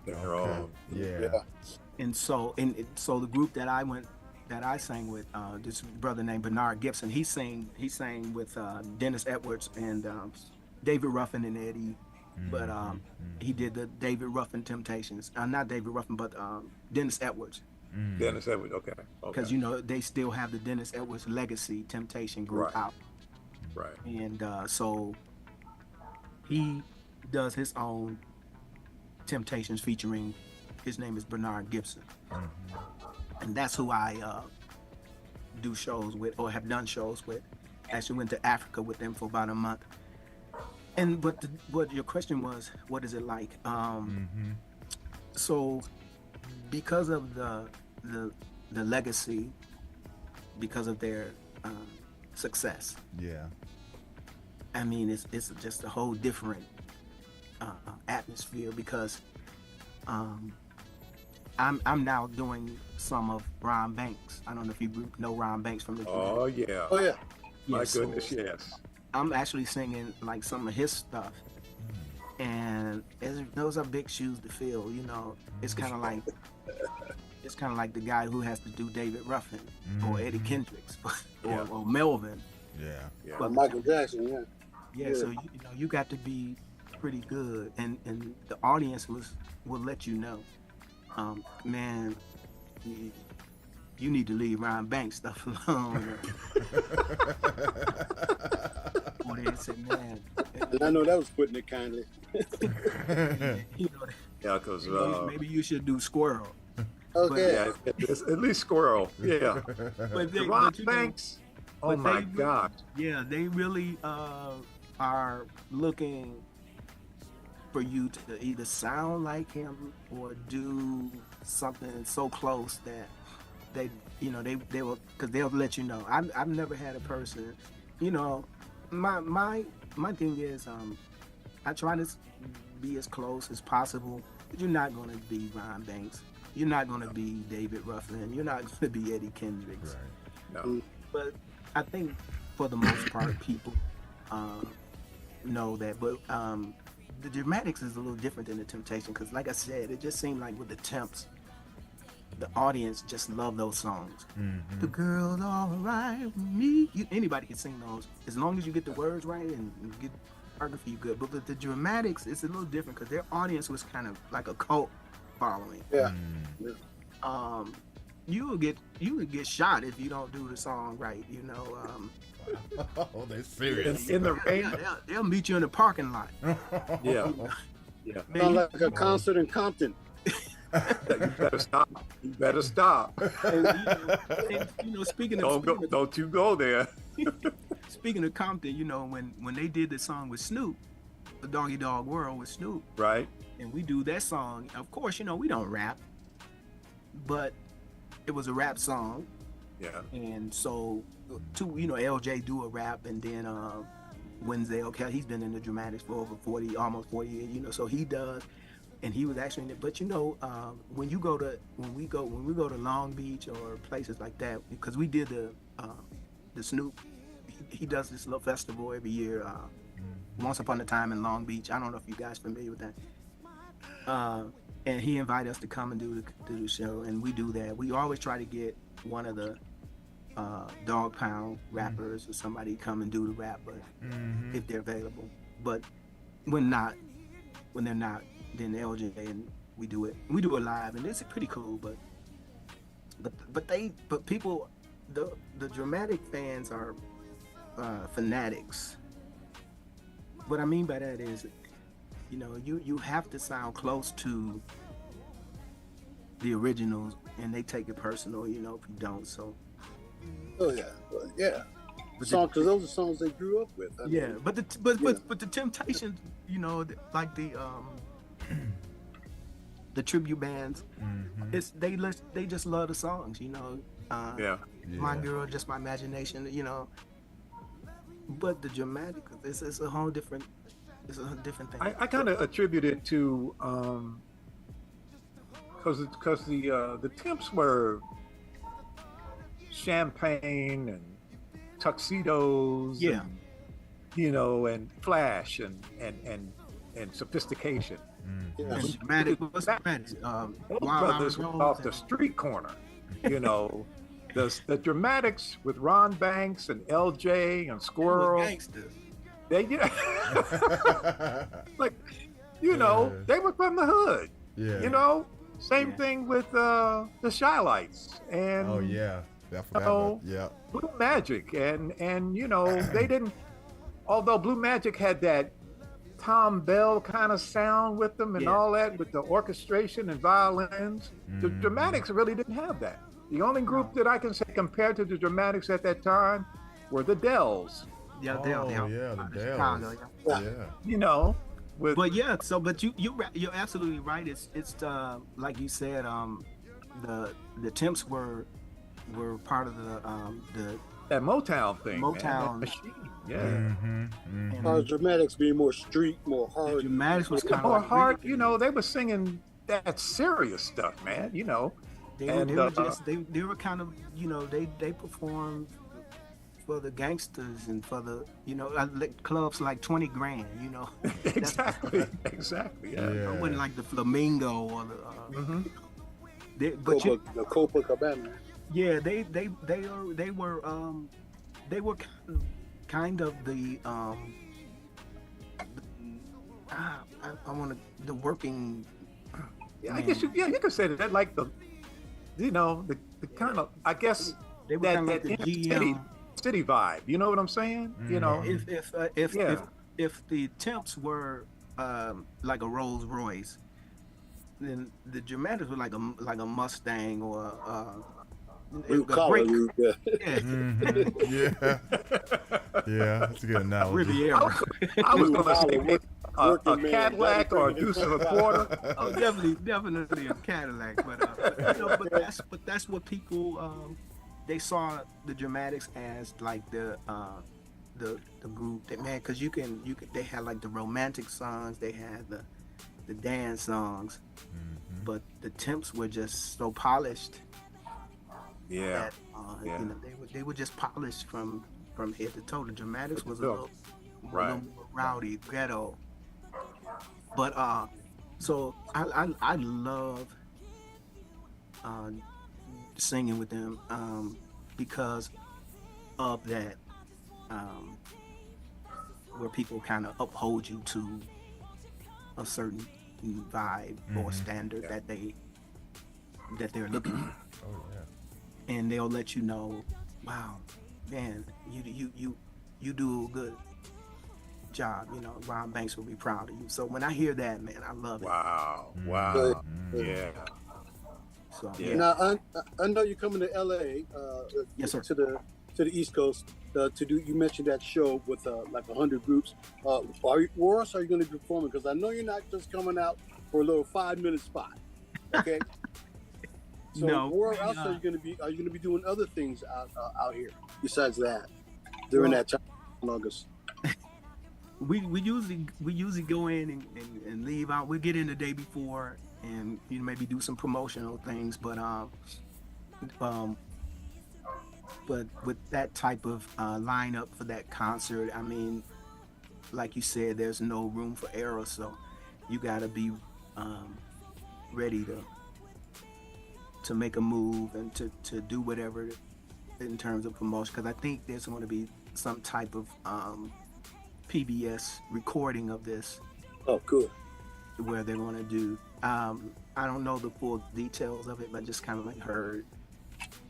S10: And so the group that I sang with, this brother named Bernard Gibson, he sang with Dennis Edwards and David Ruffin and Eddie, but he did the David Ruffin Temptations. Not David Ruffin, but Dennis Edwards.
S11: Dennis Edwards. Okay.
S10: Because you know they still have the Dennis Edwards legacy Temptation group
S11: Right.
S10: out,
S11: Right.
S10: and so he does his own Temptations featuring, his name is Bernard Gibson, and that's who I do shows with or have done shows with. Actually went to Africa with them for about a month. And what your question was, what is it like? So because of the legacy, because of their success,
S8: Yeah.
S10: I mean it's just a whole different atmosphere because I'm now doing some of Ron Banks. I don't know if you know Ron Banks from the
S11: Oh yeah.
S9: Oh yeah.
S11: My
S10: so
S11: goodness, yes.
S10: I'm actually singing like some of his stuff, and those are big shoes to fill. You know, it's kind of like the guy who has to do David Ruffin or Eddie Kendricks or Melvin.
S8: Yeah.
S9: But Michael Jackson, yeah.
S10: Yeah, so you know you got to be pretty good, and the audience will let you know, man, you need to leave Ron Banks stuff alone. Or they said, man,
S9: And I know that was putting it kindly.
S10: you know,
S11: Yeah, because
S10: maybe you should do Squirrel.
S9: Okay.
S11: yeah, it's at least Squirrel. Yeah.
S10: But they,
S11: Ron
S10: but you know,
S11: Banks. Oh
S10: but
S11: my
S10: they-
S11: God.
S10: yeah, they really are looking for you to either sound like him or do something so close that they will, because they'll let you know. I've never had a person, you know, my thing is I try to be as close as possible, but you're not going to be Ron Banks, you're not going to be David Ruffin, you're not going to be Eddie Kendricks.
S11: No.
S10: But I think for the most part, people know that. But the Dramatics is a little different than the Temptation, because like I said, it just seemed like with the Temps, the audience just love those songs. The girl's all right with me. Anybody can sing those as long as you get the words right and get choreography, you good. But with the Dramatics, it's a little different because their audience was kind of like a cult following.
S9: Yeah.
S10: You would get shot if you don't do the song right, you know.
S8: Oh, they're serious.
S11: In the rain.
S10: Yeah, they'll meet you in the parking lot.
S11: Yeah. Yeah.
S9: Sound like a concert in Compton.
S11: You better stop. You better stop.
S10: And, you know, speaking of
S11: Don't you go there.
S10: speaking of Compton, you know, when they did the song with Snoop, the Doggy Dog World with Snoop,
S11: Right.
S10: and we do that song. Of course, you know, we don't rap, but it was a rap song,
S11: Yeah.
S10: and so LJ do a rap, and then Wednesday, okay, he's been in the Dramatics for over almost 40 years, you know, so he does, and he was actually in it. But you know, when we go to Long Beach or places like that, because we did the Snoop, he does this little festival every year, Once Upon a Time in Long Beach. I don't know if you guys familiar with that. And he invited us to come and do the show, and we do that. We always try to get one of the Dog Pound rappers or somebody come and do the rap, but if they're available. But when they're not, then LJ and we do it. We do it live, and it's pretty cool. But people, the Dramatic fans are fanatics. What I mean by that is, you know, you have to sound close to the originals, and they take it personal, you know, if you don't. So
S9: Oh yeah. Well, yeah. Because those are songs they grew up with. I
S10: yeah,
S9: mean,
S10: but the Temptations, you know, like the tribute bands, they just love the songs, you know.
S11: Yeah.
S10: My Girl, Just My Imagination, you know. But the Dramatic, it's a whole different, it's a different thing.
S11: I kind of attribute it to because the Temps were champagne and tuxedos,
S10: Yeah.
S11: and, you know, and flash and sophistication.
S9: yeah.
S10: And Dramatic, what's Dramatic?
S11: Those
S10: Wild
S11: brothers were
S10: Rose
S11: off the
S10: and-
S11: street corner, you know. The Dramatics with Ron Banks and LJ and Squirrel.
S10: Gangsters.
S11: They like, you know, they were from the hood.
S8: Yeah.
S11: You know, Same
S10: Yeah.
S11: thing with the Shy Lights and
S8: Oh yeah, I forgot
S11: know,
S8: about yeah.
S11: Blue Magic, and you know they didn't. Although Blue Magic had that Tom Bell kind of sound with them and
S10: Yeah.
S11: all that, with the orchestration and violins, the Dramatics really didn't have that. The only group that I can say compared to the Dramatics at that time were the Dells.
S10: Yeah,
S8: Oh
S10: they'll
S8: yeah, the
S10: Chicago,
S8: Dells.
S10: yeah.
S8: Yeah.
S11: You know, with
S10: But yeah, so but you're absolutely right. It's like you said, the Temps were part of the
S11: that Motown thing, man, that
S10: Motown.
S11: machine. Yeah.
S10: and
S9: Dramatics being more street, more
S10: the
S9: hard.
S10: Dramatics was kind
S11: Or
S10: of
S11: hard, you know, they were singing that serious stuff, man. You know,
S10: they
S11: and,
S10: were just they were kind of, you know, they performed for the gangsters and for the, you know, clubs like 20 grand, you know.
S11: exactly, yeah.
S10: It wasn't like the Flamingo or the
S9: The Copacabana.
S10: yeah, they were kind of the I want to the working.
S11: Yeah, I guess you could say that, like the, you know, the kind of, I guess
S10: They were
S11: that,
S10: kind of like
S11: that
S10: the
S11: inner
S10: GM.
S11: city vibe. You know what I'm saying? You know,
S10: If the Temps were like a Rolls Royce, then the Dramatics were like a Mustang or
S9: Blue collar, yeah.
S8: Yeah. Yeah, that's a good analogy.
S10: Riviera.
S11: I was going to say maybe a
S9: Working man,
S11: Cadillac or a deuce of a quarter.
S10: Oh, definitely a Cadillac, but you know, but that's what people they saw the Dramatics as, like the group that, man, because you can they had like the romantic songs, they had the dance songs, but the Temps were just so polished.
S11: Yeah.
S10: That, you know, they were just polished from head to toe. The Dramatics was a little more rowdy, ghetto. But so I love singing with them because of that, where people kind of uphold you to a certain vibe or standard that they're looking for.
S8: Oh yeah.
S10: And they'll let you know, wow, man, you do a good job. You know, Ron Banks will be proud of you. So when I hear that, man, I love it.
S11: Wow. Yeah.
S10: So
S11: Yeah.
S9: Now I know you're coming to LA.
S10: Yes, sir.
S9: To the East Coast to do. You mentioned that show with like 100 groups. Where else are you going to be performing? Because I know you're not just coming out for a little 5-minute spot. Okay. So
S10: No,
S9: where else are you going to be? Are you going to be doing other things out here besides that during that time in August?
S10: we usually go in and leave out. We get in the day before and maybe do some promotional things, but with that type of lineup for that concert, I mean, like you said, there's no room for error, so you got to be ready to make a move and to do whatever in terms of promotion, because I think there's going to be some type of PBS recording of this.
S9: Oh, cool.
S10: Where they're going to do, I don't know the full details of it, but just kind of like heard,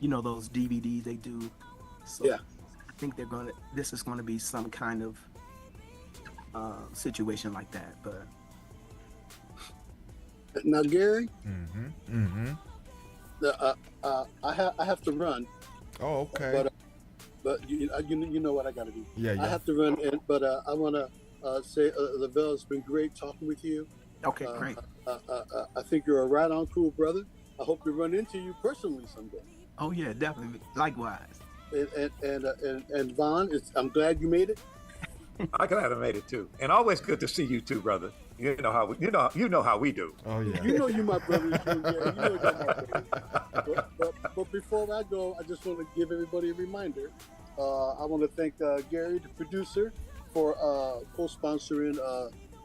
S10: those DVDs they do. So
S9: Yeah.
S10: I think this is going to be some kind of situation like that. But
S9: now, Gary, I have to run.
S8: Oh, okay.
S9: But you know what I got to do.
S8: Yeah.
S9: I have to run, but I want to say, Lavel, it's been great talking with you.
S10: okay, great.
S9: I think you're a right-on cool brother. I hope to run into you personally someday.
S10: Oh yeah, definitely. Likewise.
S9: And Vaughn, I'm glad you made it.
S11: I glad I made it too, and always good to see you too, brother. You know how we do.
S8: Oh yeah.
S9: You know you're my brother too, Gary. You know you're my brother. But before I go, I just want to give everybody a reminder. I want to thank Gary, the producer, for co-sponsoring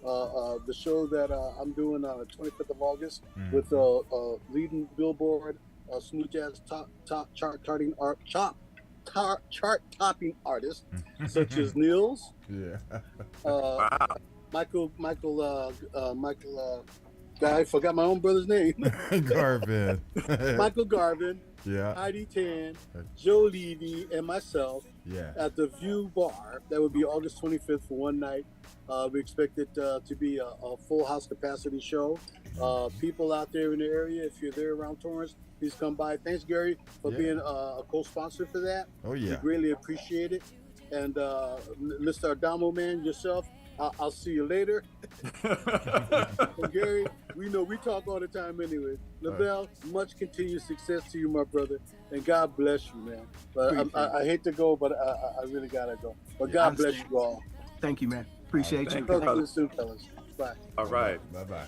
S9: the show that I'm doing on the 25th of August with leading Billboard smooth jazz chart-topping artists such as Nils,
S8: Yeah.
S9: Michael I forgot my own brother's name.
S8: Garvin.
S9: Michael Garvin,
S8: Yeah.
S9: Heidi Tan, Joe Levy, and myself
S8: Yeah.
S9: at the View Bar. That would be August 25th for one night. We expect it to be a full house capacity show. People out there in the area, if you're there around Torrance, please come by. Thanks, Gary, for being a co-sponsor for that.
S8: Oh, yeah.
S9: We greatly appreciate it. And Mr. Adamo, man, yourself, I'll see you later. And Gary, we know we talk all the time anyway. Lavel, much continued success to you, my brother, and God bless you, man. But I hate to go, but I really gotta go. But God bless you all.
S10: Thank you, man. Appreciate you.
S9: Talk to you soon, fellas. Bye.
S11: All right.
S8: Bye-bye.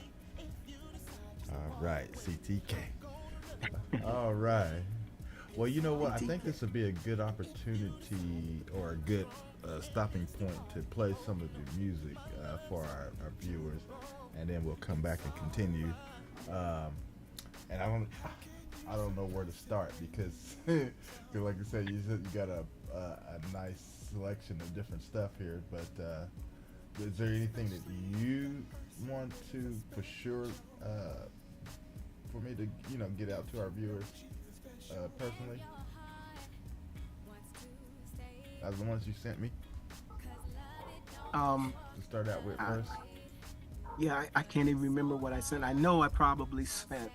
S8: All right, CTK. All right. Well, you know what? I think this would be a good opportunity or a good stopping point to play some of your music for our viewers, and then we'll come back and continue. And I don't know where to start because, like I said, you got a nice selection of different stuff here. But is there anything that you want to, for sure, for me to get out to our viewers personally? As the ones you sent me. To start out with first.
S10: Yeah, I can't even remember what I sent. I know I probably sent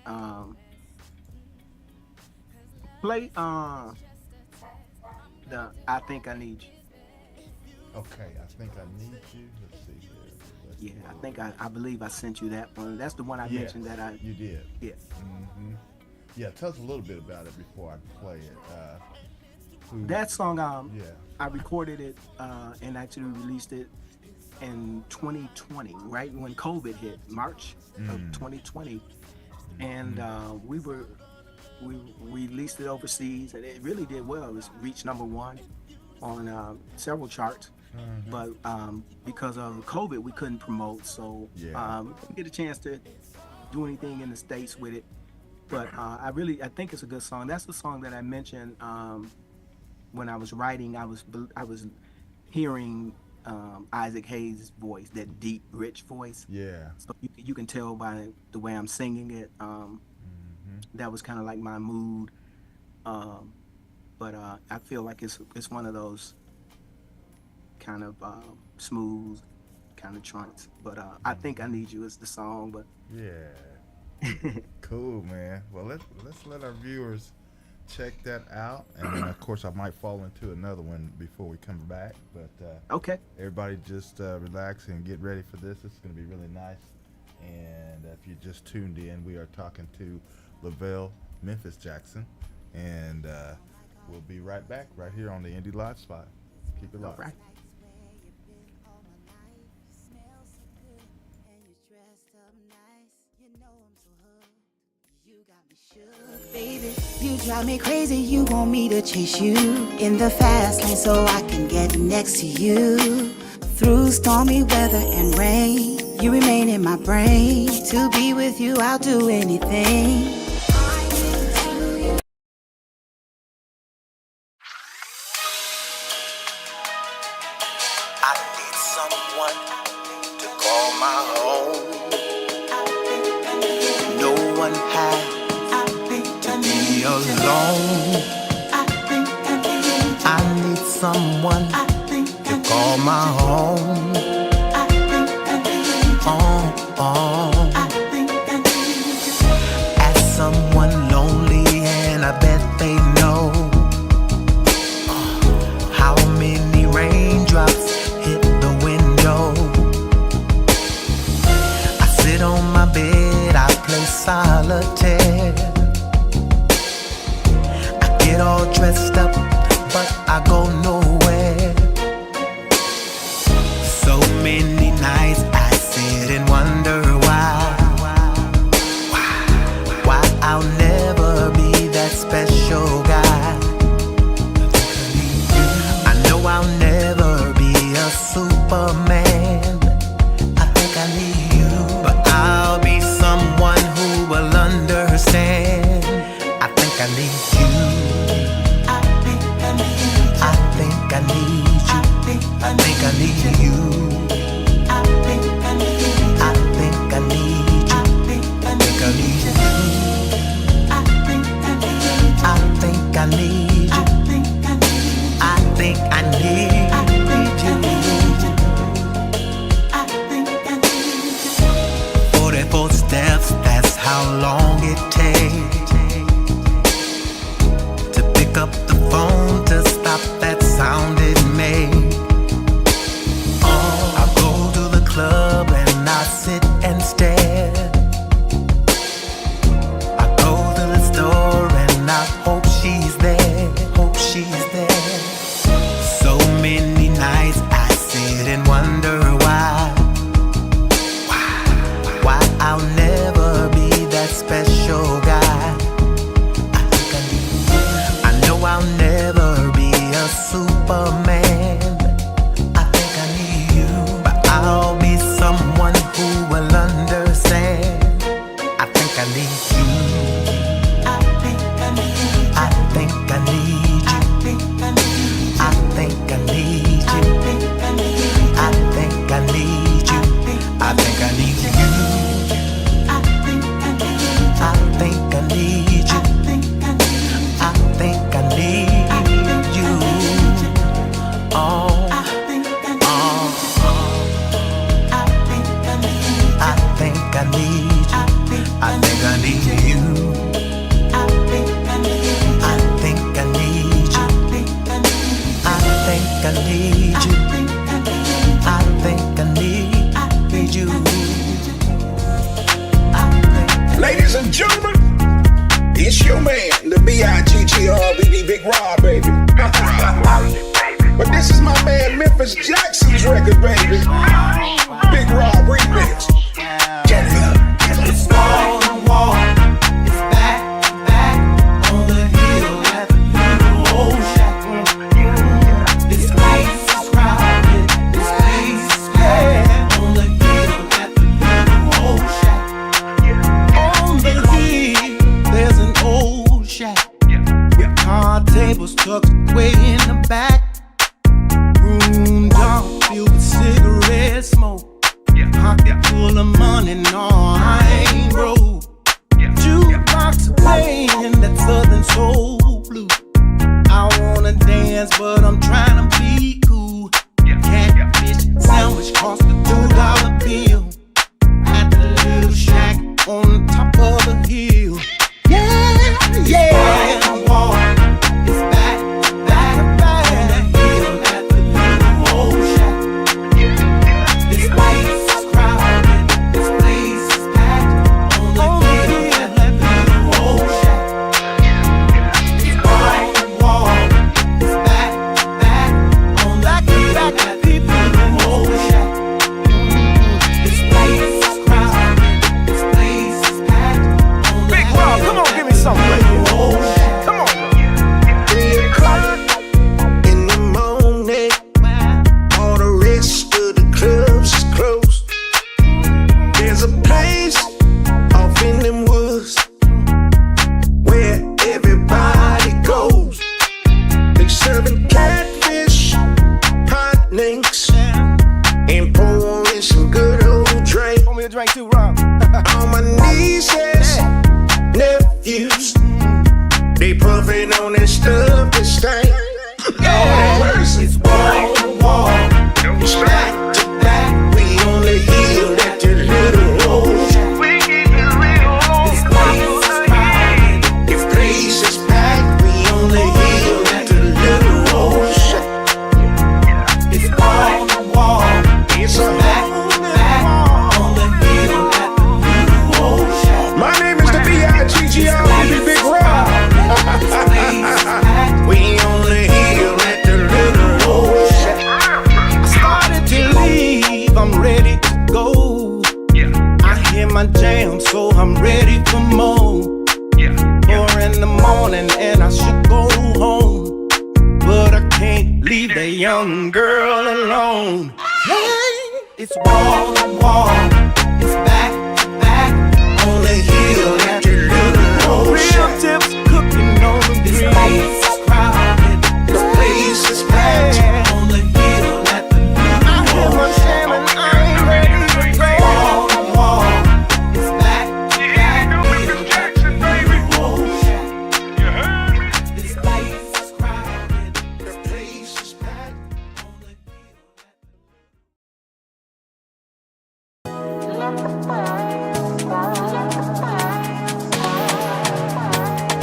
S10: play the I Think I Need You.
S8: Okay, I Think I Need You. Let's see here.
S10: I believe I sent you that one. That's the one I mentioned that I.
S8: You did.
S10: Yeah.
S8: Mm-hmm. Yeah, tell us a little bit about it before I play it.
S10: That song, I recorded it and actually released it in 2020, right when COVID hit, March of 2020, and we released it overseas, and it really did well. It reached #1 on several charts. But because of COVID, we couldn't promote, so we didn't get a chance to do anything in the States with it. But I think it's a good song. That's the song that I mentioned when I was writing. I was hearing Isaac Hayes' voice, that deep, rich voice.
S8: Yeah.
S10: So you can tell by the way I'm singing it. That was kind of like my mood. But I feel like it's one of those kind of smooth kind of trance. But I Think I Need You is the song. But
S8: Cool, man. Well, let's let our viewers check that out, and then of course I might fall into another one before we come back. But
S10: okay,
S8: everybody just relax and get ready for this. It's going to be really nice. And if you just tuned in, we are talking to Lavel Memphis Jackson, and we'll be right back right here on the Indie Live Spot. Keep it locked.
S10: All right.
S3: Baby, you drive me crazy. You want me to chase you in the fast lane so I can get next to you. Through stormy weather and rain, you remain in my brain. To be with you, I'll do anything.
S5: I need someone to call my own. No one has to be alone. I need someone to call my own. As someone lonely, and I bet they know how many raindrops hit the window. I sit on my bed, I play solitaire. I get all dressed up, but I go nowhere. So many nights I sit and wonder why I'll never be that special guy. I know I'll never be a Superman. I think I need you, but I'll be someone who will understand. I think I need you. I think I need you. I think I need you. I think I need you. I think I need you. I think I need you.
S12: I hope she's there, hope she's there. So many nights I sit and wonder why I'll never be that special guy. I know I'll never be a Superman. I think I need you, but I'll be someone who will understand. I think I need you. I think I need you. I think I need you. I think I need you. I think I need you. I think I need you. I think I need you. I think I need you. I think I need you. Oh, I think I need you. I think I need you. I think I need you. I think I need you. I think I need you. I think I need you. I think I need you. I think I need you.
S13: Ladies and gentlemen, it's your man, the B.I.G.G.R.B.B. Big Rob, baby. But this is my man Memphis Jackson's record, baby. Big Rob remix. Get it up.
S12: It's wall to wall. It's back to back on the hill at the little old shack. This place is crowded. This place is packed on the hill at the little old shack. On the hill, there's an old shack with card tables tucked way in the back. Room dark, filled with cigarette smoke. Pocket full of money, no, I ain't broke. Jukebox playing that southern soul blues. I wanna dance, but I'm trying to be cool. Catfish sandwich cost a $2 bill at the little shack on the top of the hill. Yeah, yeah. Wall. It's back to back on the hill at the little old shack. This place is crowded. This place is packed on the hill at the little old shack. It's wall to wall. It's back to back on the hill at the little old shack. This place is crowded. This place is packed on the
S13: Big Rob, come on, give me something. Come on.
S5: 3 o'clock in the morning, all the rest of the clubs is closed. There's a place off in them woods where everybody goes. They serving catfish, hot links, and pouring some good old drink.
S10: Pour me a drink too, Rob.
S5: All my nieces, nephews, they puffin' on that stuff that stank. It's wall to wall, back to back. We on the hill at the little old shack. This place is crowded, this place is packed. We on the hill at the little old shack. It's wall to wall, it's a back to back on the hill at the little old shack.
S13: My name is the B.I.G.G.R.B.B. Big Rob.
S5: We on the hill at the little old shack.
S12: I started to leave, I'm ready to go. I hear my jam, so I'm ready for more. 4 in the morning and I should go home, but I can't leave that young girl alone. Hey, it's wall to wall, it's back to back on the hill at the little old shack. Real tips cooking on the grill. This place is crowded, this place is packed on the hill at the little old shack. I hear my jam and I ain't ready to go. Wall to wall, it's back to back on the little old shack. This place is crowded, this place is packed on the hill at the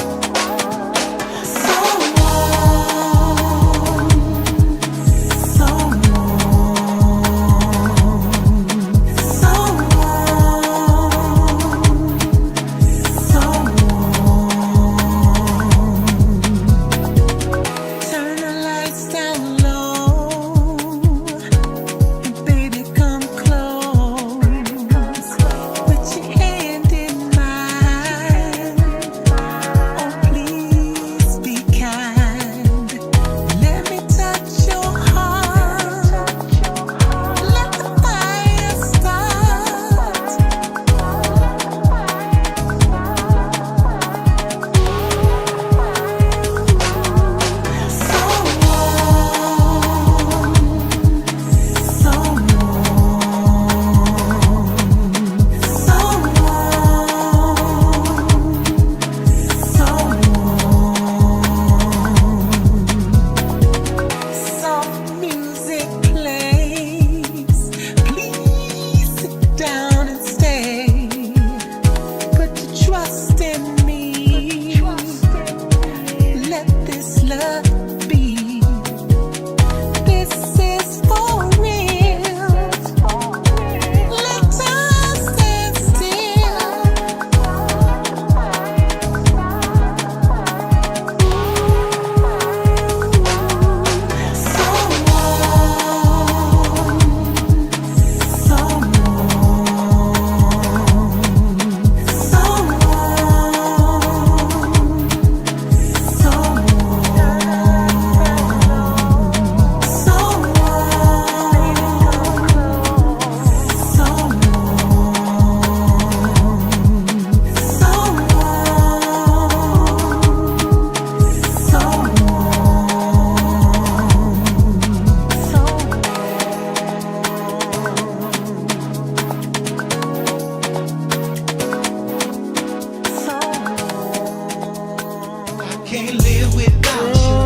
S12: can't live without you.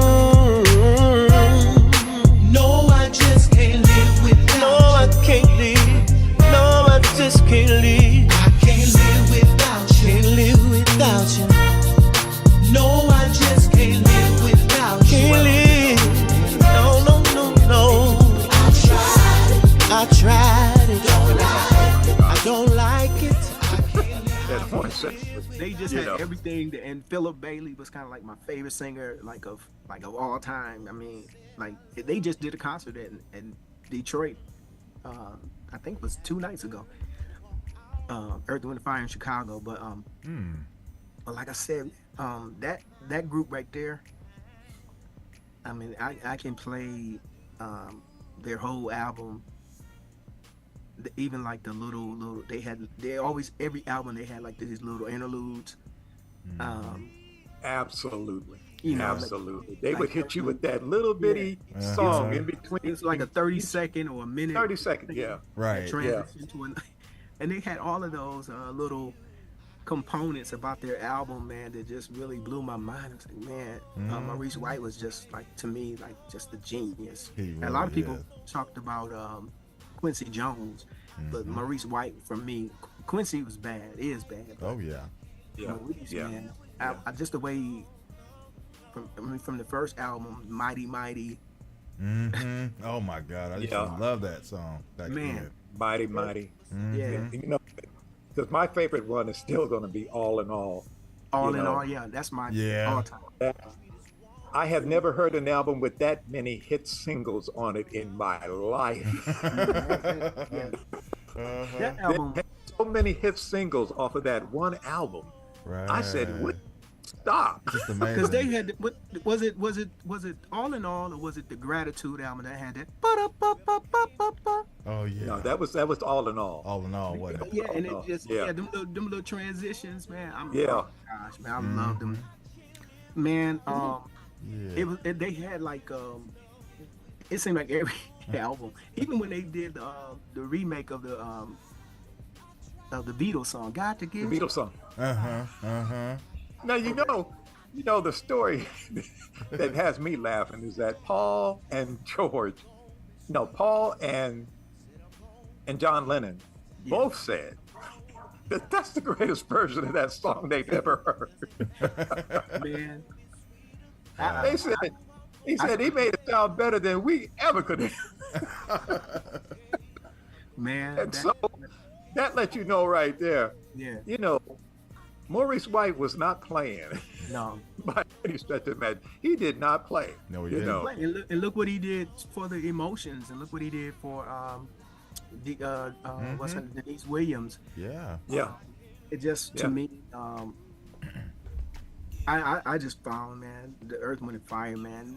S12: No, I just can't live without you.
S14: No, I can't live. No, I just can't live.
S12: I can't live without you.
S14: Can't live without you.
S12: No, I just can't live without you.
S14: Can't live. No, no, no, no. I tried it. I don't like it.
S11: That voice.
S10: They just
S11: You
S10: had
S11: know.
S10: everything, and Philip Bailey was kind of like my favorite singer, like of all time. I mean, like they just did a concert in Detroit. I think it was 2 nights ago. Earth, Wind, and Fire in Chicago, but but like I said, that group right there. I mean, I can play their whole album. Even like the little they always, every album they had like these little interludes.
S11: Absolutely.
S10: You know,
S11: absolutely. They would hit you with that little bitty song in between.
S10: It's like a 30-second or a minute.
S11: 30 seconds, yeah.
S8: Right.
S10: Transition to an, and they had all of those little components about their album, man, that just really blew my mind. I was like, man, Maurice White was just like, to me, like just a genius.
S8: He
S10: And a lot of
S8: really
S10: people talked about Quincy Jones, but Maurice White, for me, Quincy was bad, is bad. But
S8: Oh yeah.
S10: Maurice, man, I just the way from the first album, Mighty Mighty.
S8: Oh my God, I used
S11: Yeah.
S8: to love that song. Back
S10: Man.
S8: then.
S11: Mighty, mighty.
S10: Yeah.
S11: You know, because my favorite one is still going to be All in All.
S10: All
S11: You
S10: in
S11: know.
S10: all, yeah, that's my
S8: Yeah.
S10: all time.
S11: I have never heard an album with that many hit singles on it in my life.
S10: That album,
S11: They had so many hit singles off of that one album.
S8: Right.
S11: I said, what? Stop.
S8: Just amazing.
S10: because they had what was it All in All, or was it the Gratitude album that had that? Ba-da-ba-ba-ba-ba-ba?
S8: Oh yeah.
S11: No, that was All in All.
S8: All in all, wasn't it?
S10: Yeah, and it
S11: All in All.
S10: just
S11: Yeah.
S10: them little transitions, man.
S11: Yeah.
S10: Oh gosh, man, I love them. Man,
S8: Yeah.
S10: they had like it seemed like every album, even when they did the remake of the Beatles song, "Got to Get
S11: The
S10: You."
S11: Beatles song.
S8: Uh-huh.
S11: Now you know the story that has me laughing is that Paul and John Lennon both said that that's the greatest version of that song they've ever heard.
S10: Man,
S11: He said he made it sound better than we ever could.
S10: man,
S11: And so that let you know right there.
S10: yeah,
S11: You know, Maurice White was not playing
S10: no.
S11: by any stretch of the imagination. He did not play.
S8: No, he
S11: you
S8: didn't.
S11: know.
S10: And look what he did for the Emotions, and look what he did for what's her, Denise Williams.
S8: Yeah.
S11: Yeah.
S10: It just
S11: Yeah.
S10: to me, I just found, man, the Earth, Wind, and Fire, man.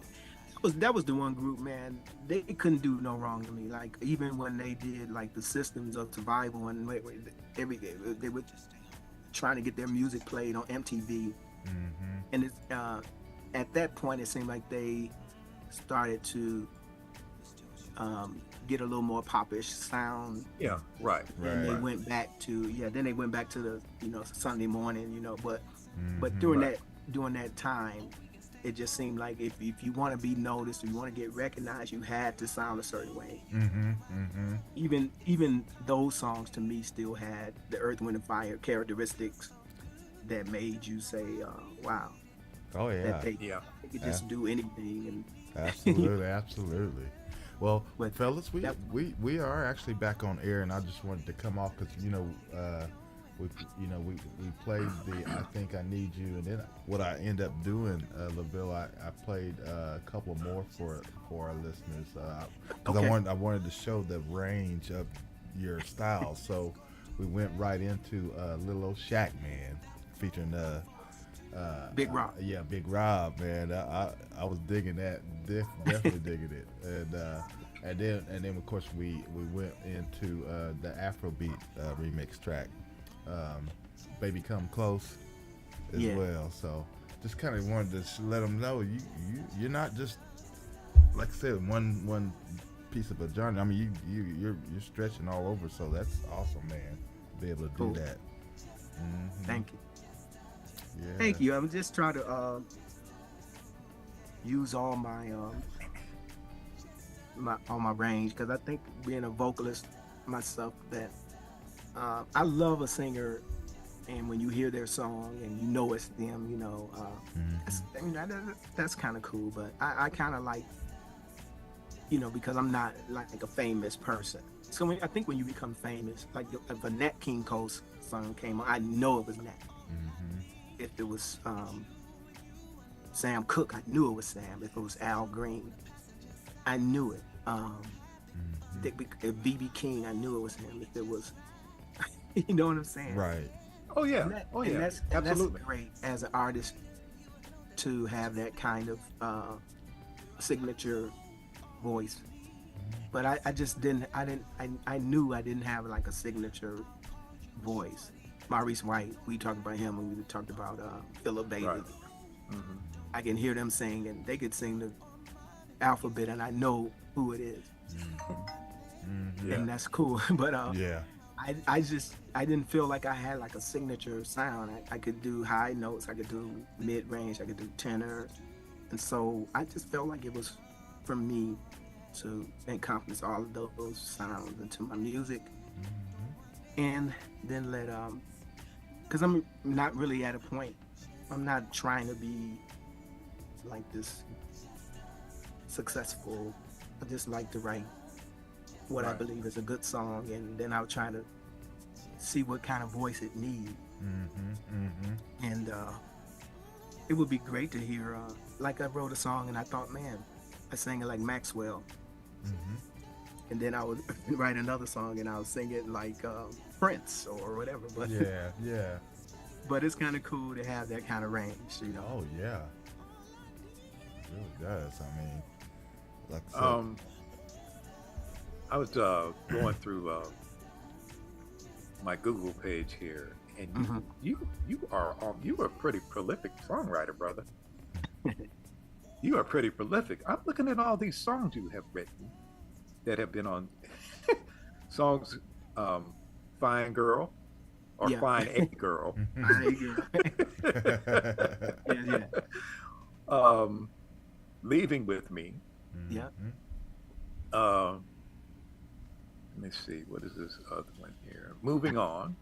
S10: That was the one group, man. They couldn't do no wrong to me. Like even when they did like the Systems of Survival, and they were trying to get their music played on MTV, and it's at that point it seemed like they started to get a little more popish sound.
S11: Yeah. Right.
S10: And they
S8: Right.
S10: went back to then they went back to the Sunday morning, but during that time, it just seemed like if you want to be noticed, if you want to get recognized, you had to sound a certain way. Even those songs to me still had the Earth, Wind, and Fire characteristics that made you say, wow,
S8: Oh yeah.
S10: that they
S11: Yeah.
S10: could just do anything. And
S8: Absolutely. Well,
S10: But
S8: fellas,
S10: that-
S8: we are actually back on air, and I just wanted to come off because we played the I Think I Need You, and then what I end up doing, Lavel, I played a couple more for our listeners because
S10: Okay.
S8: I wanted to show the range of your style, so we went right into Little Old Shack Man featuring
S10: Big Rob.
S8: Yeah, Big Rob, man. I was digging that, definitely digging it, and then of course we went into the Afrobeat remix track, Baby Come Close, as
S10: Yeah.
S8: well. So just kind of wanted to let them know you're not just, like I said, one piece of a journey. I mean you're stretching all over, so that's awesome, man. To be able to
S10: Cool.
S8: do that.
S10: Thank you.
S8: Yeah.
S10: Thank you. I'm just trying to use all my all my range, because I think being a vocalist myself, that I love a singer, and when you hear their song and you know it's them, you know, that's kind of cool. But I kind of like, you know, because I'm not like a famous person. So I think when you become famous, like if a Nat King Cole song came on, I know it was Nat. If it was Sam Cooke, I knew it was Sam. If it was Al Green, I knew it. If B.B. King, I knew it was him. If it was, you know what I'm saying?
S8: Right.
S11: Oh yeah.
S10: And that's
S11: Absolutely.
S10: great as an artist to have that kind of signature voice. But I just didn't. I knew I didn't have like a signature voice. Maurice White, we talked about him when we talked about Philip Bailey.
S11: Right.
S10: I can hear them sing, and they could sing the alphabet, and I know who it is.
S11: Yeah.
S10: And that's cool. But
S8: Yeah.
S10: I didn't feel like I had like a signature sound. I could do high notes, I could do mid range, I could do tenor, and so I just felt like it was for me to encompass all of those sounds into my music, and then let because I'm not really at a point. I'm not trying to be like this successful. I just like to write what I believe is a good song, and then I'll try to see what kind of voice it needs. And it would be great to hear, like I wrote a song and I thought, man, I sang it like Maxwell. And then I would write another song and I would sing it like Prince or whatever. But
S8: Yeah.
S10: but it's kind of cool to have that kind of range, you know.
S8: Oh yeah. It really does. I mean, like I said,
S11: I was going through my Google page here, and you are a pretty prolific songwriter, brother. You are pretty prolific. I'm looking at all these songs you have written that have been on songs, Fine Girl or Fine A Girl. Leaving With Me.
S10: Yeah.
S11: Let me see, what is this other one here? Moving On.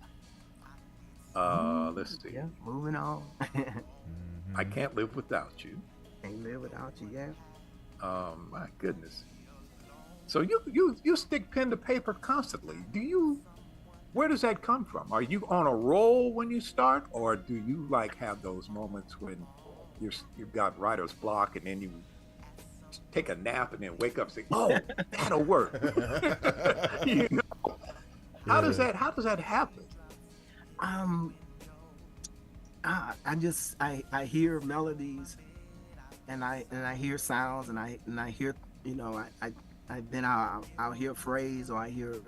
S11: Let's see.
S10: Yeah, Moving On.
S11: I Can't Live Without You.
S10: Can't Live Without You, yeah.
S11: My goodness. So you stick pen to paper constantly. Where does that come from? Are you on a roll when you start, or do you like have those moments when you've got writer's block and then you take a nap and then wake up and say, "Oh, that'll work." You know? How does that happen?
S10: I hear melodies, and I hear sounds, and I hear, you know, then I'll hear a phrase, or I hear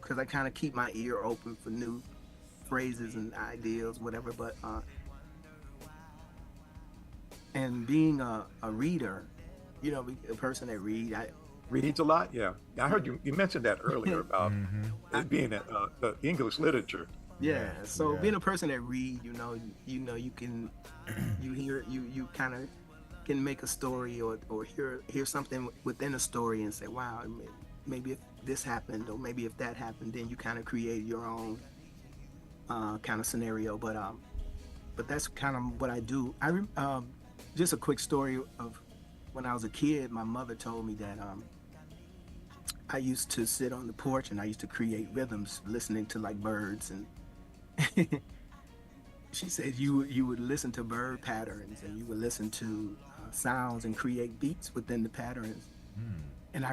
S10: because I kind of keep my ear open for new phrases and ideas, whatever. But and being a reader, you know, a person that
S11: reads a lot. Yeah, I heard you mentioned that earlier about it being English literature.
S10: Yeah. So being a person that read, you know, you can, you kind of can make a story or hear something within a story and say, wow, maybe if this happened, or maybe if that happened, then you kind of create your own kind of scenario. But that's kind of what I do. Just a quick story of when I was a kid, my mother told me that I used to sit on the porch and I used to create rhythms listening to like birds, and she said you would listen to bird patterns and you would listen to sounds and create beats within the patterns. And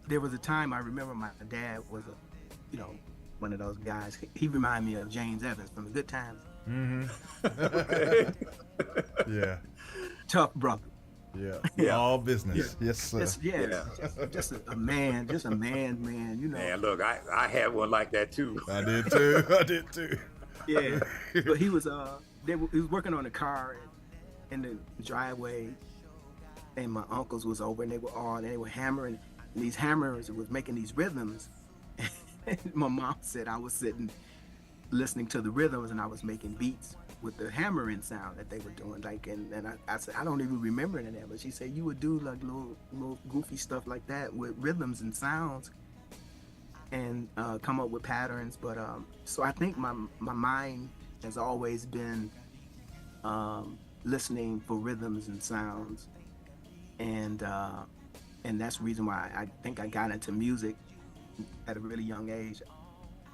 S10: there was a time I remember my dad was one of those guys. He reminded me of James Evans from The Good Times.
S8: Okay. Yeah.
S10: Tough brother.
S8: Yeah. All business. Yes, sir.
S10: Just a man, you know.
S11: Man, look, I had one like that too.
S8: I did too.
S10: Yeah. But he was he was working on a car in the driveway, and my uncles was over, and they were hammering, and these hammers was making these rhythms. And my mom said I was sitting listening to the rhythms and I was making beats. with the hammering sound that they were doing. Like, and I said, I don't even remember any of that, but she said you would do like little goofy stuff like that with rhythms and sounds, and come up with patterns. But so I think my mind has always been listening for rhythms and sounds, and that's the reason why I think I got into music at a really young age,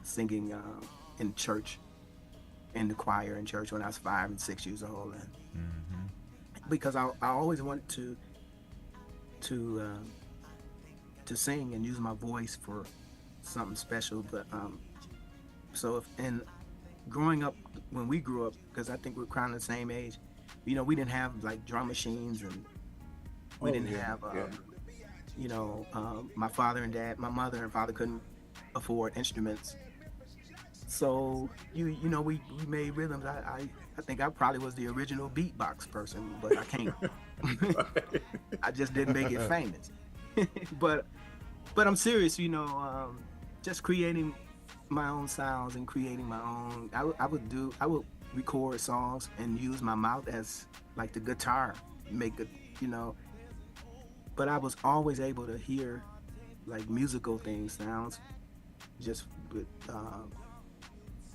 S10: singing in church, in the choir in church when I was 5 and 6 years old, and because I always wanted to sing and use my voice for something special. But growing up, when we grew up, because I think we're kind of the same age, we didn't have like drum machines, and we didn't have my father and dad, my mother and father couldn't afford instruments. So we made rhythms. I think I probably was the original beatbox person, but I can't. I just didn't make it famous. but I'm serious, just creating my own sounds and creating my own. I would record songs and use my mouth as like the guitar, make it, But I was always able to hear like musical things, sounds, just with.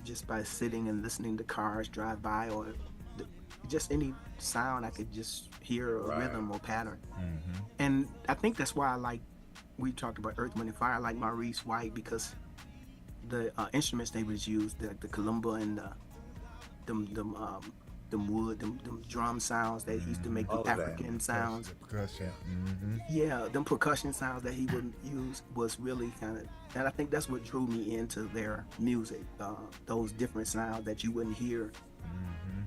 S10: Just by sitting and listening to cars drive by, or just any sound I could just hear a rhythm or pattern. And I think that's why we talked about Earth, Wind & Fire, I like Maurice White, because the instruments they was used, the kalimba and them wood, them drum sounds that he used to make, the African sounds.
S8: Percussion.
S10: Yeah, them percussion sounds that he would use was really kind of, and I think that's what drew me into their music. Those different sounds that you wouldn't hear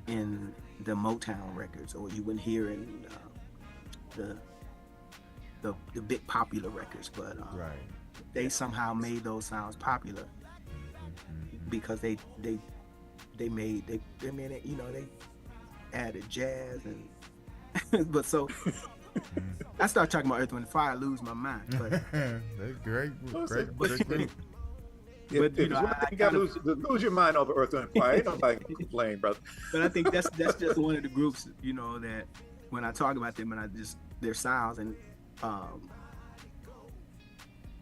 S10: in the Motown records, or you wouldn't hear in the big popular records. But they somehow made those sounds popular because they made it, they added jazz and but so I start talking about Earth, Wind & Fire, I lose my mind. But
S8: they're great group.
S11: But you gotta lose your mind over Earth, Wind & Fire. Ain't nobody can complain, brother.
S10: But I think that's just one of the groups, that when I talk about them, and I just their sounds, and